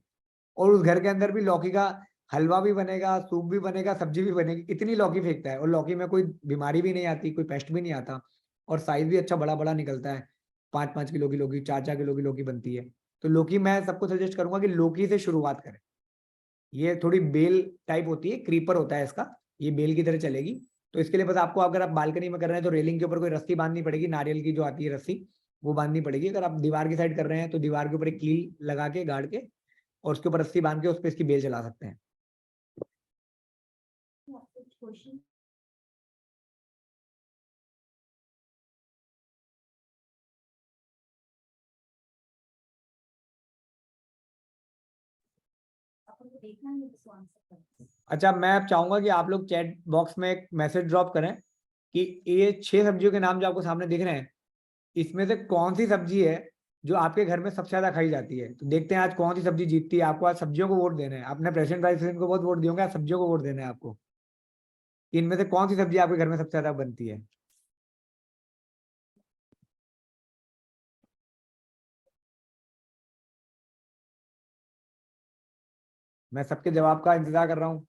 और उस घर के अंदर भी लौकी का हलवा भी बनेगा, सूप भी बनेगा, सब्जी भी बनेगी। इतनी लौकी फेंकता है। और लौकी में कोई बीमारी भी नहीं आती, कोई पेस्ट भी नहीं आता। और साइज भी अच्छा बड़ा बड़ा निकलता है। 5-5 किलो की लौकी, 4-4 किलो की लौकी बनती है। तो लौकी मैं सबको सजेस्ट करूंगा कि लौकी से शुरुआत करें। ये थोड़ी बेल टाइप होती है, क्रीपर होता है इसका, ये बेल की तरह चलेगी। तो इसके लिए बस आपको, अगर आप बालकनी में कर रहे हैं तो रेलिंग के ऊपर कोई रस्सी बांधनी पड़ेगी, नारियल की जो आती है रस्सी, वो बांधनी पड़ेगी। अगर आप दीवार की साइड कर रहे हैं तो दीवार के ऊपर एक कील लगा के, गाड़ के, और उसके ऊपर रस्सी बांध के उस पर इसकी बेल चला सकते हैं। अच्छा, मैं अब चाहूंगा कि आप लोग चैट बॉक्स में एक मैसेज ड्रॉप करें कि ये 6 सब्जियों के नाम जो आपको सामने दिख रहे हैं, इसमें से कौन सी सब्जी है जो आपके घर में सबसे ज्यादा खाई जाती है। तो देखते हैं आज कौन सी सब्जी जीतती है। आपको आज सब्जियों को वोट देना है। आपने प्रेसिडेंट वाइस प्रेसिडेंट को बहुत वोट दिए होंगे, आज सब्जियों को वोट देना है आपको। इनमें से कौन सी सब्जी आपके घर में सबसे ज्यादा बनती है। मैं सबके जवाब का इंतजार कर रहा हूँ।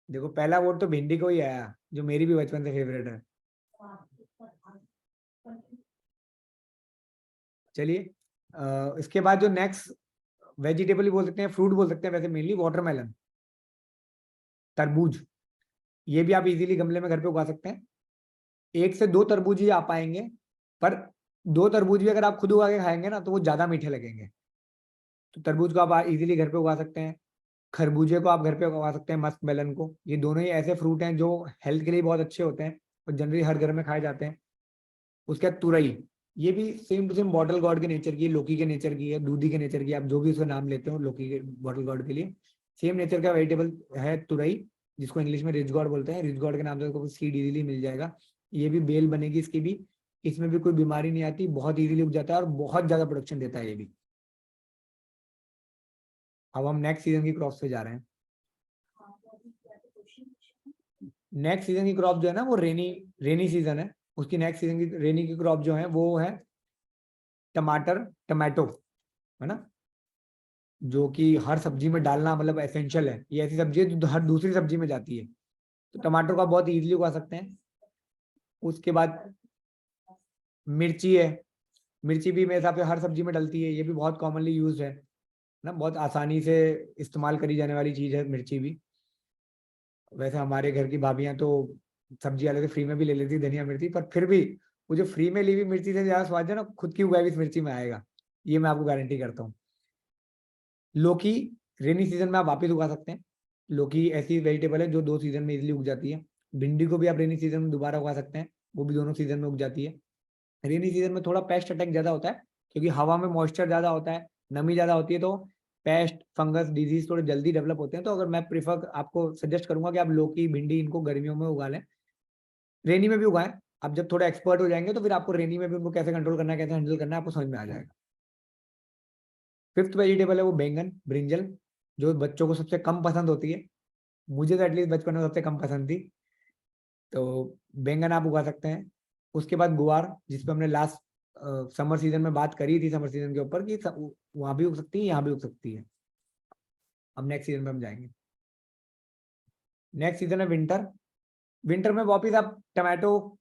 देखो, पहला वोट तो भिंडी को ही आया, जो मेरी भी बचपन से फेवरेट है। चलिए, इसके बाद जो नेक्स्ट वेजिटेबल बोल सकते हैं, फ्रूट बोल सकते हैं वैसे, मेनली वाटरमेलन, तरबूज। ये भी आप इजीली गमले में घर पे उगा सकते हैं। 1 से 2 तरबूज ही आ पाएंगे, पर 2 तरबूज भी अगर आप खुद उगा के खाएंगे ना तो वो ज्यादा मीठे लगेंगे। तो तरबूज को आप इजीली घर पे उगा सकते हैं। खरबूजे को आप घर पे उगा सकते हैं, मस्क मेलन को। ये दोनों ही ऐसे फ्रूट हैं जो हेल्थ के लिए बहुत अच्छे होते हैं और जनरली हर घर में खाए जाते हैं। उसके बाद तुरई, ये भी same to same bottle gourd के नेचर की है, लौकी के नेचर की है, दूधी के नेचर की है, आप जो भी उसका नाम लेते हो लौकी के बॉटल गॉर्ड के लिए सेम नेचर का वेजिटेबल है तुरई, जिसको इंग्लिश में रिच गॉर्ड बोलते हैं। रिच गॉर्ड के नाम से आपको सीड इजीली मिल जाएगा। ये भी बेल बनेगी इसकी भी, इसमें भी कोई बीमारी नहीं आती, बहुत इजीली उग जाता है और बहुत ज्यादा प्रोडक्शन देता है ये भी। अब हम नेक्स्ट सीजन की क्रॉप पे जा रहे हैं। नेक्स्ट सीजन की क्रॉप जो है ना वो रेनी सीजन है। उसकी नेक्स्ट सीजन की रेनी की क्रॉप जो है वो है टमाटो, है ना, जो कि हर सब्जी में डालना मतलब एसेंशियल है। ये ऐसी सब्जी है जो हर दूसरी सब्जी में जाती है, तो टमाटर को आप बहुत इजीली उगा सकते हैं। उसके बाद मिर्ची है, मिर्ची भी मेरे हिसाब से हर सब्जी में डलती है, ये भी बहुत कॉमनली यूज है ना, बहुत आसानी से इस्तेमाल करी जाने वाली चीज है मिर्ची भी। वैसे हमारे घर की भाभियां तो सब्जी वाले से फ्री में भी ले लेती धनिया मिर्ची, पर फिर भी वो जो फ्री में ली हुई मिर्ची से ज्यादा स्वाद है ना खुद की उगाई हुई मिर्ची में आएगा, ये मैं आपको गारंटी करता हूँ। लौकी रेनी सीजन में आप वापस उगा सकते हैं। लौकी ऐसी वेजिटेबल है जो 2 सीजन में इजीली उग जाती है। भिंडी को भी आप रेनी सीजन में दोबारा उगा सकते हैं, वो भी दोनों सीजन में उग जाती है। रेनी सीजन में थोड़ा पेस्ट अटैक ज्यादा होता है क्योंकि हवा में मॉइस्चर ज्यादा होता है, नमी ज्यादा होती है, तो पेस्ट फंगस डिजीज थोड़े जल्दी डेवलप होते हैं। तो अगर मैं प्रीफर आपको सजेस्ट करूंगा कि आप लौकी भिंडी इनको गर्मियों में उगा लें, रेनी में भी उगाएं। आप जब थोड़ा एक्सपर्ट हो जाएंगे तो फिर आपको रेनी में भी उनको कैसे कंट्रोल करना है, कैसे हैंडल करना है, आपको समझ में आ जाएगा। 5th वेजिटेबल है वो बैंगन, ब्रिंजल, जो बच्चों को सबसे कम पसंद होती है। मुझे तो एटलीस्ट बचपन में सबसे कम पसंद थी। तो बैंगन आप उगा सकते हैं। उसके बाद गुआर, जिस पे हमने लास्ट समर सीजन में बात करी थी, समर सीजन के ऊपर कि वहां भी उग सकती है, यहाँ भी उग सकती है। अब नेक्स्ट सीजन में हम जाएंगे। नेक्स्ट सीजन है विंटर। विंटर में वापिस आप टमाटो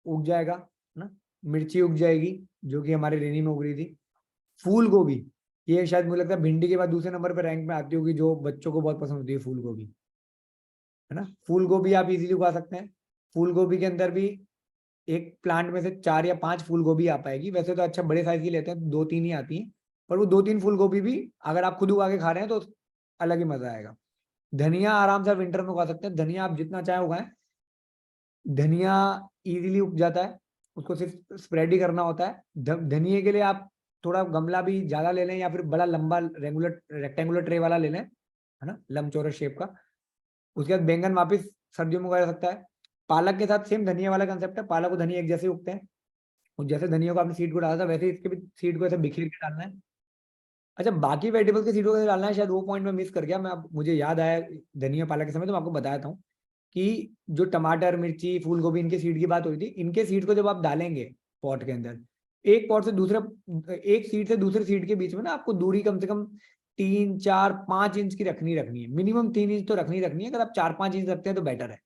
उग जाएगा ना, मिर्ची उग जाएगी जो कि हमारे रेनी में उग रही थी। फूल गोभी, ये शायद मुझे लगता है भिंडी के बाद दूसरे नंबर पर रैंक में आती होगी, जो बच्चों को बहुत पसंद होती है फूल गोभी, है ना। फूल गोभी आप इजीली उगा सकते हैं। फूल गोभी के अंदर भी एक प्लांट में से 4 या 5 फूल गोभी आ पाएगी। वैसे तो अच्छा बड़े साइज की लेते हैं, 2-3 ही आती हैं, पर वो 2-3 फूल गोभी भी अगर आप खुद उगा के खा रहे हैं तो अलग ही मजा आएगा। धनिया आराम से विंटर में उगा सकते हैं। धनिया आप जितना चाहे उगाएं, धनिया इजीली उग जाता है, उसको सिर्फ स्प्रेड ही करना होता है। धनिये के लिए आप थोड़ा गमला भी ज्यादा ले लें या फिर बड़ा लंबा रेक्टेंगुलर ट्रे वाला ले लें, है ना, लंबचौरस शेप का। उसके बाद बैंगन वापस सर्दियों में उगाया जा सकता है। पालक के साथ सेम धनिया वाला कंसेप्ट है, पालक और धनिया एक जैसे उगते हैं। और जैसे धनिया को आपने सीड को डाला था वैसे इसके भी सीड को ऐसे बिखेर के डालना है। अच्छा, बाकी वेजिटेबल्स के सीड को कैसे डालना है शायद वो पॉइंट में मिस कर गया मैं, मुझे याद आया धनिया पालक के समय तो मैं आपको बताता हूँ कि जो टमाटर मिर्ची फूल गोभी इनके सीड की बात हुई थी, इनके सीड को जब आप डालेंगे पॉट के अंदर, एक पॉट से दूसरे, एक सीड से दूसरे सीड के बीच में ना आपको दूरी कम से कम 3-4-5 इंच की रखनी है। मिनिमम 3 इंच तो रखनी है। अगर आप 4-5 इंच रखते हैं तो बेटर है।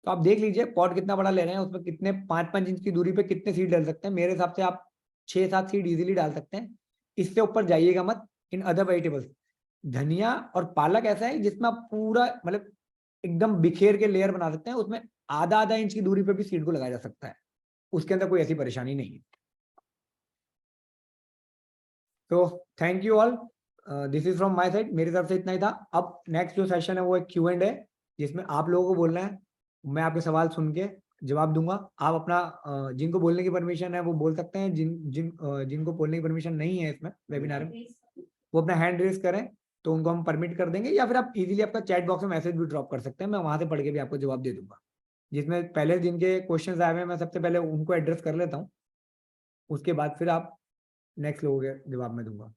तो आप देख लीजिए पॉट कितना बड़ा ले रहे हैं, उसमें कितने 5-5 इंच की दूरी पे कितने सीड डाल सकते हैं। मेरे हिसाब से आप 6-7 सीड इजीली डाल सकते हैं। इससे ऊपर जाइएगा मत। इन अदर वेजिटेबल्स धनिया और पालक ऐसा है जिसमें आप पूरा मतलब एकदम बिखेर के लेयर बना सकते हैं, उसमें आधा इंच की दूरी पे भी सीड को लगाया जा सकता है, उसके अंदर कोई ऐसी परेशानी नहीं है। तो thank you all, this is from my side. मेरी तरफ से इतना ही था। अब नेक्स्ट जो सेशन है वो एक Q&A है, जिसमें आप लोगों को बोलना है, मैं आपके सवाल सुन के जवाब दूंगा। आप अपना जिनको बोलने की परमिशन है वो बोल सकते हैं, जिनको बोलने की परमिशन नहीं है इसमें वेबिनार में वो अपना हैंड रेज करें तो उनको हम परमिट कर देंगे, या फिर आप इजीली आपका चैट बॉक्स में मैसेज भी ड्रॉप कर सकते हैं, मैं वहां से पढ़ के भी आपको जवाब दे दूंगा। जिसमें पहले जिनके क्वेश्चंस आए हुए हैं मैं सबसे पहले उनको एड्रेस कर लेता हूँ, उसके बाद फिर आप नेक्स्ट लोगों के जवाब में दूंगा।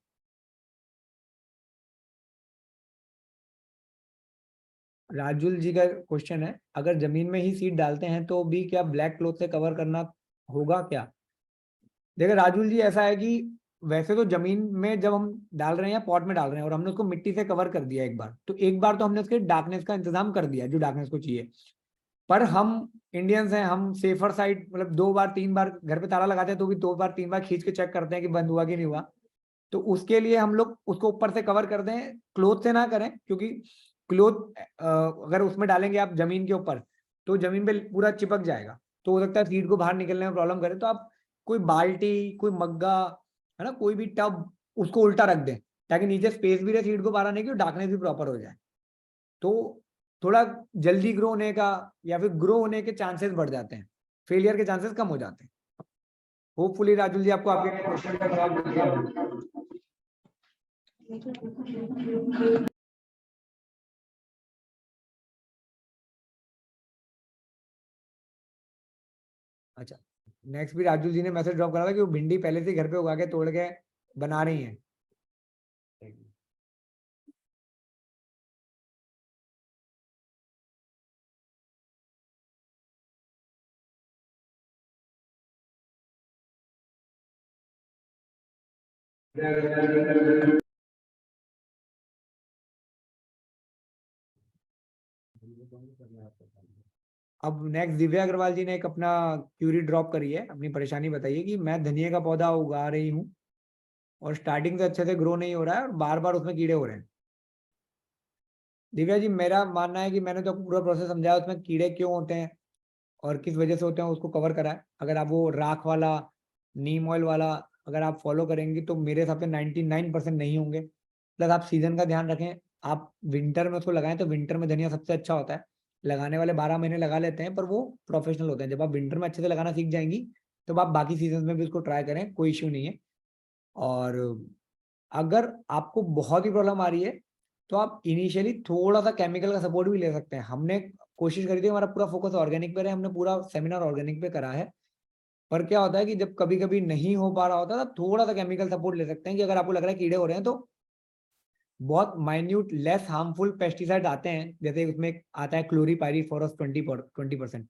राजुल जी का क्वेश्चन है, अगर जमीन में ही सीड डालते हैं तो भी क्या ब्लैक क्लॉथ से कवर करना होगा क्या? देखिए राजुल जी, ऐसा है कि वैसे तो जमीन में जब हम डाल रहे हैं या पॉट में डाल रहे हैं और हमने उसको मिट्टी से कवर कर दिया एक बार, तो एक बार तो हमने उसके डार्कनेस का इंतजाम कर दिया जो डार्कनेस को चाहिए। पर हम इंडियंस हैं, हम सेफर साइड मतलब 2-3 बार घर पे ताला लगाते हैं तो भी 2-3 बार खींच के चेक करते हैं कि बंद हुआ कि नहीं हुआ। तो उसके लिए हम लोग उसको ऊपर से कवर कर दें, क्लोथ से ना करें, क्योंकि क्लोथ अगर उसमें डालेंगे आप जमीन के ऊपर तो जमीन पे पूरा चिपक जाएगा, तो हो सकता है सीड को बाहर निकलने में प्रॉब्लम करे। तो आप कोई बाल्टी, कोई मग्गा, है ना, कोई भी टब, उसको उल्टा रख दें ताकि नीचे स्पेस भी रहे सीड को बाहर आने की और डार्कनेस भी प्रॉपर हो जाए। तो थोड़ा जल्दी ग्रो होने का या फिर ग्रो होने के चांसेस बढ़ जाते हैं, फेलियर के चांसेस कम हो जाते हैं। होपफुली राजुल जी आपको आपके क्वेश्चन का जवाब मिल गया। अच्छा, नेक्स्ट भी राजुल जी ने मैसेज ड्रॉप करा था कि वो भिंडी पहले से घर पे उगा के तोड़ के बना रही हैं। अब नेक्स्ट दिव्या अग्रवाल जी ने एक अपना क्यूरी ड्रॉप करी है, अपनी परेशानी बताइए कि मैं धनिया का पौधा उगा रही हूँ और स्टार्टिंग से अच्छे से ग्रो नहीं हो रहा है और बार बार उसमें कीड़े हो रहे हैं। दिव्या जी, मेरा मानना है कि मैंने तो पूरा प्रोसेस समझाया, उसमें कीड़े क्यों होते हैं और किस वजह से होते हैं उसको कवर करा है। अगर आप वो राख वाला, नीम ऑयल वाला अगर आप फॉलो करेंगे तो मेरे हिसाब से 99% नहीं होंगे। प्लस आप सीजन का ध्यान रखें, आप विंटर में उसको लगाएं तो विंटर में धनिया सबसे अच्छा होता है। लगाने वाले 12 महीने लगा लेते हैं पर वो प्रोफेशनल होते हैं। जब आप विंटर में अच्छे से लगाना सीख जाएंगी तो आप बाकी सीजन में भी उसको ट्राई करें, कोई इश्यू नहीं है। और अगर आपको बहुत ही प्रॉब्लम आ रही है तो आप इनिशियली थोड़ा सा केमिकल का सपोर्ट भी ले सकते हैं। हमने कोशिश करी थी, हमारा पूरा फोकस ऑर्गेनिक पे रहे, हमने पूरा सेमिनार ऑर्गेनिक पे करा है। पर क्या होता है कि जब कभी कभी नहीं हो पा रहा होता तब थोड़ा सा केमिकल सपोर्ट ले सकते हैं कि अगर आपको लग रहा है कीड़े हो रहे हैं तो बहुत माइन्यूट लेस हार्मफुल पेस्टिसाइड आते हैं, जैसे उसमें आता है क्लोरीपाइरीफॉस 20%,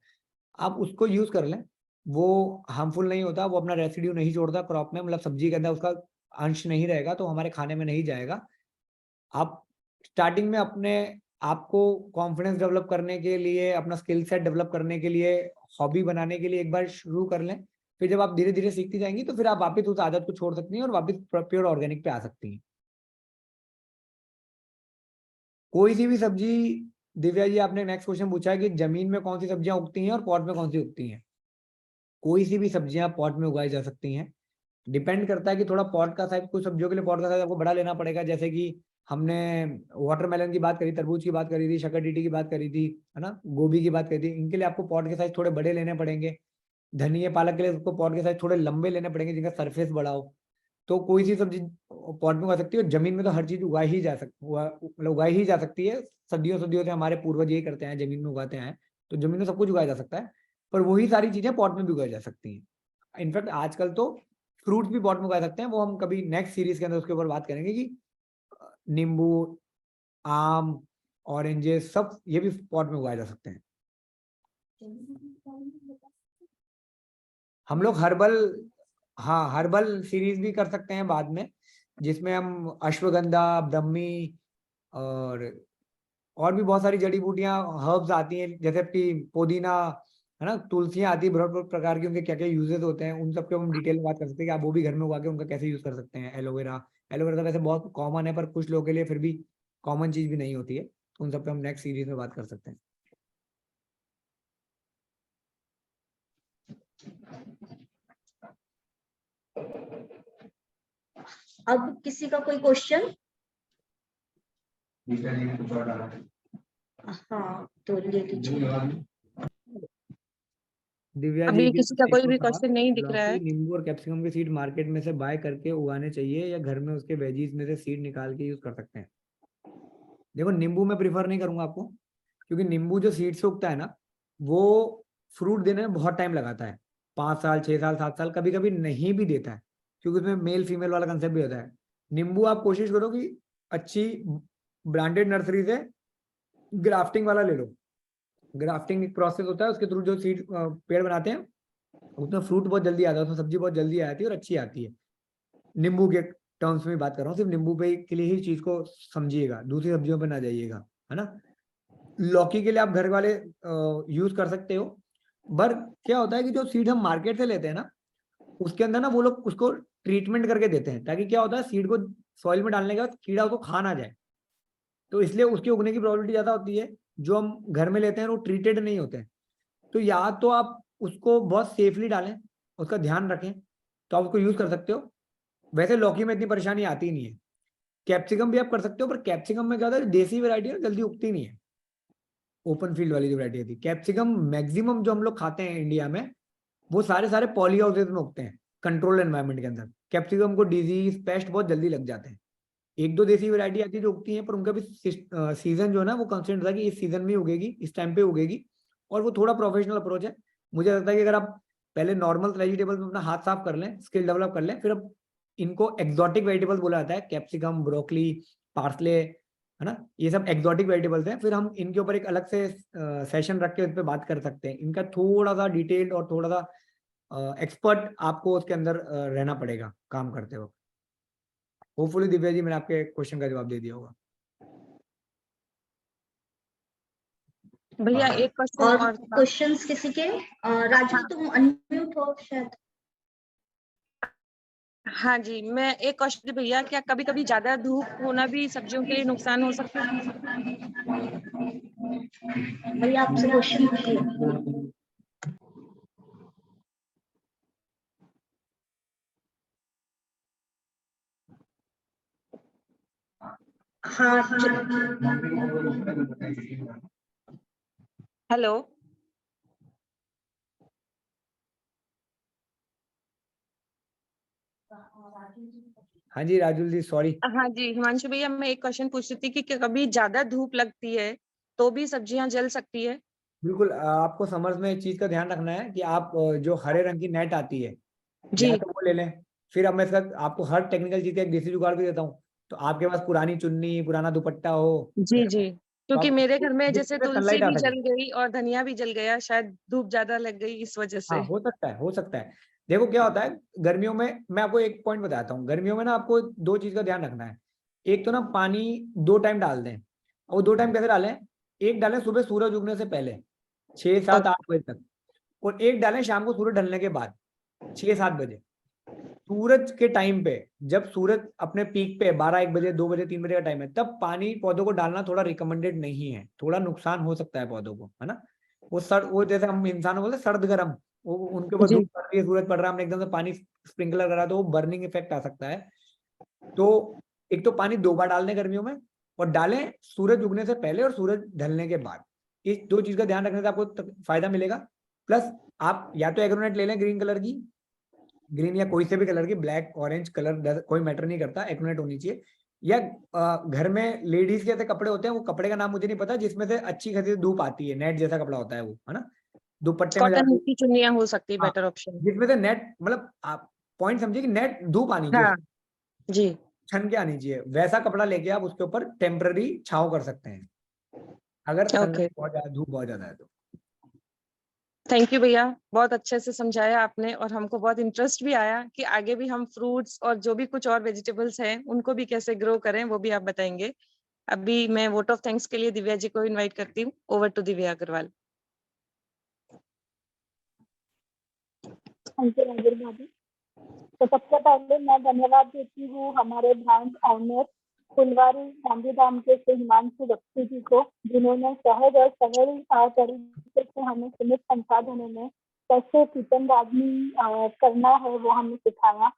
आप उसको यूज कर लें। वो हार्मफुल नहीं होता, वो अपना रेसिड्यू नहीं छोड़ता क्रॉप में, मतलब सब्जी के अंदर उसका अंश नहीं रहेगा तो हमारे खाने में नहीं जाएगा। आप स्टार्टिंग में अपने आपको कॉन्फिडेंस डेवलप करने के लिए, अपना स्किल सेट डेवलप करने के लिए, हॉबी बनाने के लिए एक बार शुरू कर लें। फिर जब आप धीरे धीरे सीखती जाएंगी तो फिर आप वापस उस आदत को छोड़ सकती हैं और वापस प्योर ऑर्गेनिक पे आ सकती हैं। कोई सी भी सब्जी, दिव्या जी आपने नेक्स्ट क्वेश्चन पूछा है कि जमीन में कौन सी सब्जियां उगती हैं और पॉट में कौन सी उगती हैं। कोई सी भी सब्जियां पॉट में उगाई जा सकती हैं। डिपेंड करता है कि थोड़ा पॉट का साइज, कुछ सब्जियों के लिए पॉट का साइज आपको बड़ा लेना पड़ेगा। जैसे कि हमने वाटरमेलन की बात करी, तरबूज की बात करी थी, शकरटीटी की बात करी थी, है ना, गोभी की बात करी थी। इनके लिए आपको पॉट के साइज थोड़े बड़े लेने पड़ेंगे। धनिया पालक के लिए आपको पॉट के साइज थोड़े लंबे लेने पड़ेंगे जिनका सरफेस बड़ा हो। तो कोई सी सब्जी पॉट में उगा सकती है और जमीन में तो हर चीज उगाई ही जा सकती, मतलब उगाई ही जा सकती है। सदियों सदियों से हमारे पूर्वज यही करते हैं, जमीन में उगाते हैं। तो जमीन में सब कुछ उगाया जा सकता है, पर वही सारी चीजें पॉट में भी उगाई जा सकती हैं। इनफैक्ट आजकल तो फ्रूट्स भी पॉट में उगा सकते हैं, वो हम कभी नेक्स्ट सीरीज के अंदर उसके ऊपर बात करेंगे कि नींबू, आम, ऑरेंजेस सब ये भी पॉट में उगाए जा सकते हैं। हम लोग हर्बल, हाँ हर्बल सीरीज भी कर सकते हैं बाद में, जिसमें हम अश्वगंधा, ब्रह्मी और भी बहुत सारी जड़ी बूटियां, हर्ब्स आती हैं, जैसे कि पुदीना, है ना, तुलसियां आती है, बहुत प्रकार की, उनके क्या क्या यूजेस होते हैं, उन सब के हम डिटेल में बात कर सकते हैं कि आप वो भी घर में उगा के उनका कैसे यूज कर सकते हैं। एलोवेरा, एलोवेरा तो वैसे बहुत कॉमन है पर कुछ लोगों के लिए फिर भी कॉमन चीज भी नहीं होती है, तो उन सब पे हम नेक्स्ट सीरीज में बात कर सकते हैं। अब किसी का कोई क्वेश्चन? हाँ तो ले लीजिए। दिव्या जी, अभी किसी का कोई भी क्वेश्चन नहीं दिख रहा है। नींबू और कैप्सिकम के सीड मार्केट में से बाय करके उगाने चाहिए या घर में उसके वेजीज में से सीड निकाल के यूज कर सकते हैं? देखो, नींबू मैं प्रिफर नहीं करूंगा आपको, क्योंकि नींबू जो सीड से उगता है ना, वो फ्रूट देने में बहुत टाइम लगाता है, 5 साल, 6 साल, 7 साल, कभी कभी नहीं भी देता है, क्योंकि उसमें मेल फीमेल वाला कंसेप्ट भी होता है। नींबू आप कोशिश करो कि अच्छी ब्रांडेड नर्सरी से ग्राफ्टिंग वाला ले लो। ग्राफ्टिंग एक प्रोसेस होता है, उसके थ्रू जो सीड पेड़ बनाते हैं उसमें फ्रूट बहुत जल्दी आता है, उसमें सब्जी बहुत जल्दी आती है और अच्छी आती है। नींबू के टर्म्स में बात कर रहा हूँ, सिर्फ नींबू पे के लिए ही चीज को समझिएगा, दूसरी सब्जियों पे ना जाइएगा, है ना। लौकी के लिए आप घर वाले यूज कर सकते हो, पर क्या होता है कि जो सीड हम मार्केट से लेते हैं ना, उसके अंदर ना वो लोग उसको ट्रीटमेंट करके देते हैं, ताकि क्या होता है सीड को सॉइल में डालने के बाद कीड़ा उसको खा ना जाए। तो इसलिए उसके उगने की प्रोबेबिलिटी ज्यादा होती है। जो हम घर में लेते हैं वो ट्रीटेड नहीं होते हैं। तो या तो आप उसको बहुत सेफली डालें, उसका ध्यान रखें, तो आप उसको यूज कर सकते हो। वैसे लौकी में इतनी परेशानी आती नहीं है। कैप्सिकम भी आप कर सकते हो, पर कैप्सिकम में क्या होता है, देसी वैरायटी है, जल्दी उगती नहीं है। ओपन फील्ड वाली जो वैरायटी थी कैप्सिकम, मैक्सिमम जो हम लोग खाते हैं इंडिया में, वो सारे सारे पॉली हाउसेज में उगते हैं, कंट्रोल एनवायरनमेंट के अंदर। कैप्सिकम को डिजीज पेस्ट बहुत जल्दी लग जाते हैं। एक दो देसी वैरायटी आती है जो उगती है, पर उनका भी सीजन जो है ना वो कंस्टेंट था कि इस सीजन में उगेगी, इस टाइम पे उगेगी। और वो थोड़ा प्रोफेशनल अप्रोच है। मुझे लगता है कि अगर आप पहले नॉर्मल वेजिटेबल्स में अपना हाथ साफ कर लें, स्किल डेवलप कर लें, फिर अब इनको एक्सोटिक वेजिटेबल्स बोला जाता है, कैप्सिकम, ब्रोकली, पार्सले, है ना, ये सब एक्सोटिक वेजिटेबल्स हैं। फिर हम इनके ऊपर एक अलग से सेशन रख के इस पर बात कर सकते हैं। इनका थोड़ा सा डिटेल्ड और थोड़ा सा एक्सपर्ट आपको उसके अंदर रहना पड़ेगा काम करते वक्त। होपफुली दिव्या जी मैंने आपके क्वेश्चन का जवाब दे दिया होगा। भैया एक क्वेश्चन और और था। क्वेश्चंस किसी के? राजू तुम अनम्यूट हो शायद। हाँ जी, मैं एक क्वेश्चन भैया, क्या कभी कभी ज्यादा धूप होना भी सब्जियों के लिए नुकसान हो सकता है? भैया आपसे क्वेश्चन पूछिए। हाँ हेलो। हाँ जी राजुल जी, सॉरी। हाँ जी हिमांशु भैया, मैं एक क्वेश्चन पूछ रही थी कि क्या कभी ज्यादा धूप लगती है तो भी सब्जियां जल सकती है? बिल्कुल, आपको समर्स में एक चीज का ध्यान रखना है कि आप जो हरे रंग की नेट आती है, जी या तो वो ले लें। फिर अब मैं सर आपको हर टेक्निकल चीज का एक देसी जुगाड़ भी देता हूँ। तो आपके पास पुरानी चुन्नी, पुराना दुपट्टा हो जी घर में, जी, तो क्योंकि आप मेरे घर में जैसे जिसमें तुलसी सनलाइट आ भी सके। जल गई और धनिया भी जल गया, शायद धूप ज्यादा लग गई इस वजह हाँ, से। हो सकता है, हो सकता है। देखो क्या होता है गर्मियों में, मैं आपको एक पॉइंट बताता हूँ। गर्मियों में ना आपको दो चीज का ध्यान रखना है। एक तो ना पानी दो टाइम डाल दें। और वो दो टाइम कैसे डालें? एक डालें सुबह सूरज उगने से पहले, 6 7 8 बजे तक। और एक डालें शाम को सूरज ढलने के बाद, 6 7 बजे। सूरज के टाइम पे, जब सूरज अपने पीक पे 12 1 बजे 2 बजे 3 बजे का टाइम है, तब पानी पौधों को डालना थोड़ा रिकमेंडेड नहीं है। थोड़ा नुकसान हो सकता है पौधों को, है ना। वो जैसे हम इंसानों बोलते हैं सर्द गर्म, वो उनके ऊपर जी। धूप पड़ रही है, सूरज पड़ रहा है, हमने एकदम से पानी स्प्रिंकलर करा तो वो बर्निंग इफेक्ट आ सकता है। तो एक तो पानी 2 बार डाल दें गर्मियों में, और डालें सूरज उगने से पहले और सूरज ढलने के बाद। इस दो चीज का ध्यान रखने से आपको फायदा मिलेगा। प्लस आप या तो एग्रोनेट ले लें ग्रीन कलर की, ग्रीन या कोई से भी कलर की, ब्लैक ऑरेंज कलर कोई मैटर नहीं करता, एग्रोनेट होनी चाहिए। या घर में लेडीज के ऐसे कपड़े होते हैं, वो कपड़े का नाम मुझे नहीं पता, जिसमें से अच्छी खासी धूप आती है, नेट जैसा कपड़ा होता है वो, है ना, दुपट्टे में कॉटन जाती। की चुन्नियां हो सकती है हाँ, बेटर ऑप्शन। जिसमें से नेट, मतलब आप पॉइंट समझिए कि नेट धूप आनी चाहिए, हाँ जी। छन के आनी चाहिए। वैसा कपड़ा लेके आप उसके ऊपर टेम्पररी छांव कर सकते हैं, अगर ओके, सनलाइट बहुत ज्यादा, धूप बहुत ज्यादा है तो। थैंक यू भैया, बहुत अच्छे से समझाया आपने और हमको बहुत इंटरेस्ट भी आया कि आगे भी हम फ्रूट्स और जो भी कुछ और वेजिटेबल्स हैं उनको भी कैसे ग्रो करें, वो भी आप बताएंगे। अभी मैं वोट ऑफ थैंक्स के लिए दिव्या जी को इनवाइट करती हूँ। Over to Divya Agrawal. Thank you Rajesh भाभी। तो सबसे पहले मैं धन्यवाद देती हूँ हमारे ब्रांच ऑनर फुलवारी गांधीधाम के श्री हिमांशु बख्शी जी को, जिन्होंने सहज और सरल तरीके से हमें सीमित संसाधनों में कैसे किचन गार्डनिंग करना है वो हमें सिखाया।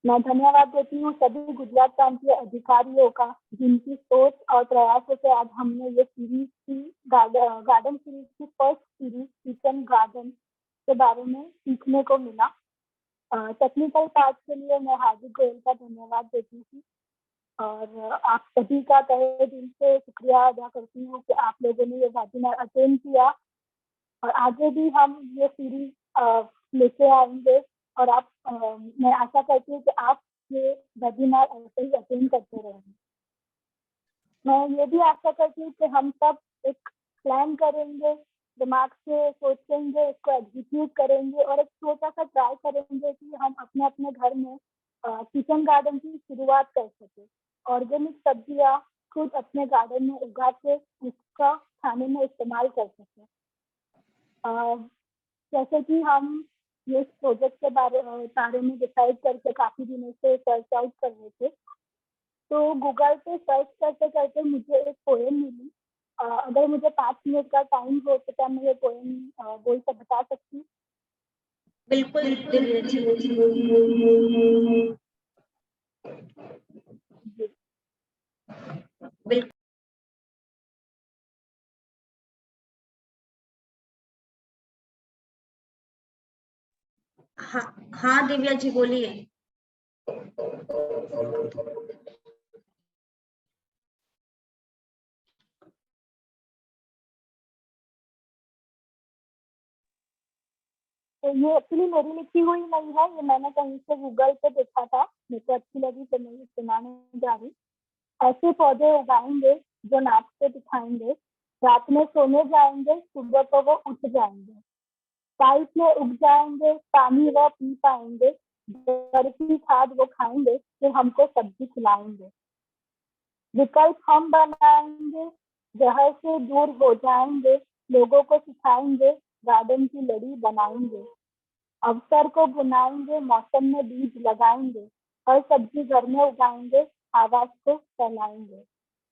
मैं धन्यवाद देती हूँ सभी गुजरात प्रांतीय अधिकारियों का, जिनकी सोच और प्रयासों से आज हमने ये सीरीज की गार्डन सीरीज की फर्स्ट सीरीज किचन गार्डन के बारे में सीखने को मिला। टेक्निकल पार्ट के लिए मैं हार्दिक गोयल का धन्यवाद देती हूँ, और आप सभी का तहे दिल से शुक्रिया अदा करती हूँ कि आप लोगों ने ये वेबिनार अटेंड किया, और आगे भी हम ये सीरीज लेके आएंगे। और आप मैं आशा करती हूँ कि आप ये वेबिनार ऐसे ही अटेंड करते रहेंगे। मैं ये भी आशा करती हूँ कि हम सब एक प्लान करेंगे, दिमाग से सोचेंगे, इसको एग्जीक्यूट करेंगे, और एक छोटा सा ट्राई करेंगे कि हम अपने अपने घर में किचन गार्डन की शुरुआत कर सके। ऑर्गेनिक सब्जियां खुद अपने गार्डन में उगा के उसका खाने में इस्तेमाल कर सके। जैसे कि हम ये प्रोजेक्ट के बारे में डिसाइड करके काफी दिनों से सर्च आउट कर रहे थे, तो गूगल पे सर्च करते करते मुझे एक पोएम मिली। अगर मुझे 5 मिनट का टाइम हो तो क्या मैं ये पोएम बोल कर बता सकती हूँ? बिल्कुल दिव्या जी। बिल्कुल। हाँ हाँ दिव्या जी बोलिए। तो ये एक्चुअली मेरी लिखी हुई नहीं है, ये मैंने कहीं से गूगल पे देखा था, मेरे को अच्छी लगी तो मैं ये सुनाने जा रही। ऐसे पौधे उगाएंगे जो नाचते दिखाएंगे, रात में सोने जाएंगे, सुबह को वो उठ जाएंगे। पाइप में उग जाएंगे, पानी वो पी पाएंगे, घर की खाद वो खाएंगे, फिर हमको सब्जी खिलाएंगे। विकल्प हम बनाएंगे, जहर से दूर हो जाएंगे, लोगों को सिखाएंगे, गार्डन की लड़ी बनाएंगे। अवसर को बुनाएंगे, मौसम में बीज लगाएंगे, हर सब्जी घर में उगाएंगे, आवाज को फैलाएंगे।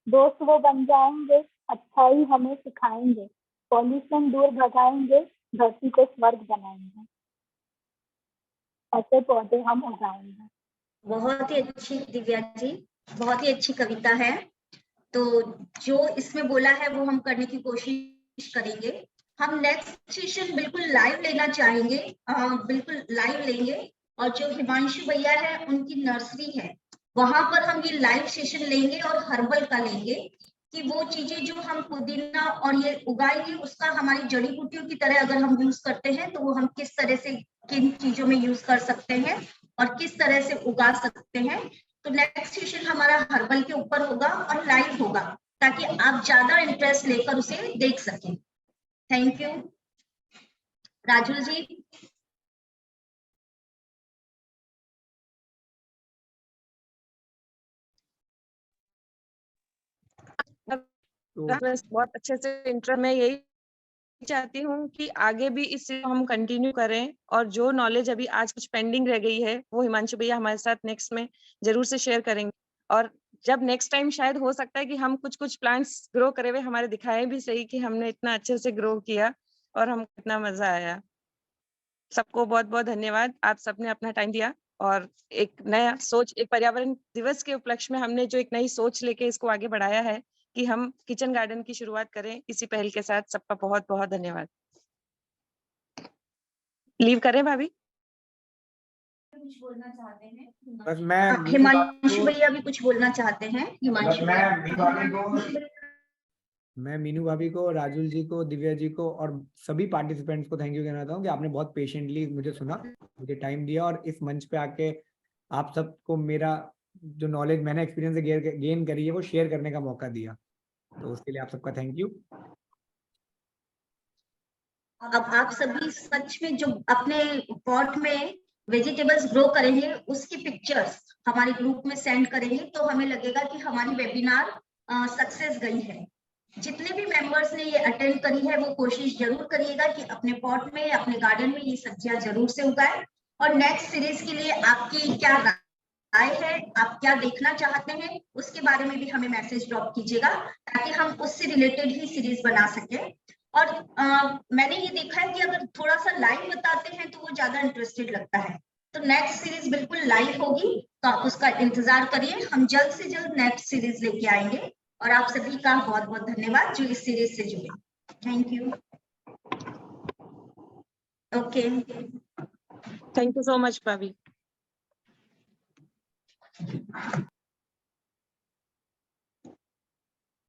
दोस्त वो बन जाएंगे, अच्छाई हमें सिखाएंगे, पॉल्यूशन दूर भगाएंगे, धरती को स्वर्ग बनाएंगे। ऐसे पौधे हम उगाएंगे। बहुत ही अच्छी दिव्या जी, बहुत ही अच्छी कविता है। तो जो इसमें बोला है वो हम करने की कोशिश करेंगे। हम नेक्स्ट सेशन बिल्कुल लाइव लेना चाहेंगे, बिल्कुल लाइव लेंगे। और जो हिमांशु भैया है उनकी नर्सरी है, वहां पर हम ये लाइव सेशन लेंगे और हर्बल का लेंगे कि वो चीजें जो हम पुदीना और ये उगाएंगे उसका हमारी जड़ी बूटियों की तरह अगर हम यूज करते हैं तो वो हम किस तरह से किन चीजों में यूज कर सकते हैं और किस तरह से उगा सकते हैं। तो नेक्स्ट सेशन हमारा हर्बल के ऊपर होगा और लाइव होगा ताकि आप ज्यादा इंटरेस्ट लेकर उसे देख सकें। Thank you. राजुल जी। बस बहुत अच्छे से इंटरेस्ट, मैं यही चाहती हूँ कि आगे भी इसे हम कंटिन्यू करें और जो नॉलेज अभी आज कुछ पेंडिंग रह गई है वो हिमांशु भैया हमारे साथ नेक्स्ट में जरूर से शेयर करेंगे। और जब नेक्स्ट टाइम शायद हो सकता है कि हम कुछ प्लांट्स ग्रो करे हुए हमारे दिखाए भी सही कि हमने इतना अच्छे से ग्रो किया और हमको इतना मजा आया। सबको बहुत बहुत धन्यवाद, आप सबने अपना टाइम दिया और एक नया सोच, एक पर्यावरण दिवस के उपलक्ष्य में हमने जो एक नई सोच लेके इसको आगे बढ़ाया है कि हम किचन गार्डन की शुरुआत करें इसी पहल के साथ। सबका बहुत बहुत धन्यवाद। लीव करें भाभी? कुछ बोलना चाहते हैं? बस मैं हिमांशु भैया भी कुछ बोलना चाहते हैं। हिमांशु मैं मीनू भाभी को, राजुल जी को, दिव्या जी को और सभी पार्टिसिपेंट्स को थैंक यू कहना चाहता हूँ कि आपने बहुत पेशेंटली मुझे सुना, मुझे टाइम दिया और इस मंच पे आके आप सबको मेरा जो नॉलेज मैंने एक्सपीरियंस से गेन करी है वो शेयर करने का मौका दिया, तो उसके लिए आप सबका थैंक यू। अब आप सभी सच में जो अपने पॉट में वेजिटेबल्स ग्रो करेंगे उसकी पिक्चर्स हमारे ग्रुप में सेंड करेंगे तो हमें लगेगा कि हमारी वेबिनार सक्सेस गई है। जितने भी मेंबर्स ने ये अटेंड करी है वो कोशिश जरूर करिएगा कि अपने पॉट में, अपने गार्डन में ये सब्जियां जरूर से उगाएं। और नेक्स्ट सीरीज के लिए आपकी क्या राय है, आप क्या देखना चाहते हैं, उसके बारे में भी हमें मैसेज ड्रॉप कीजिएगा ताकि हम उससे रिलेटेड ही सीरीज बना सकें। और मैंने ये देखा है कि अगर थोड़ा सा लाइव बताते हैं तो वो ज्यादा इंटरेस्टेड लगता है। तो नेक्स्ट सीरीज बिल्कुल लाइव होगी, तो आप उसका इंतजार करिए। हम जल्द से जल्द नेक्स्ट सीरीज लेके आएंगे और आप सभी का बहुत बहुत धन्यवाद जो इस सीरीज से जुड़े। Thank you. Okay, thank you so much भाभी।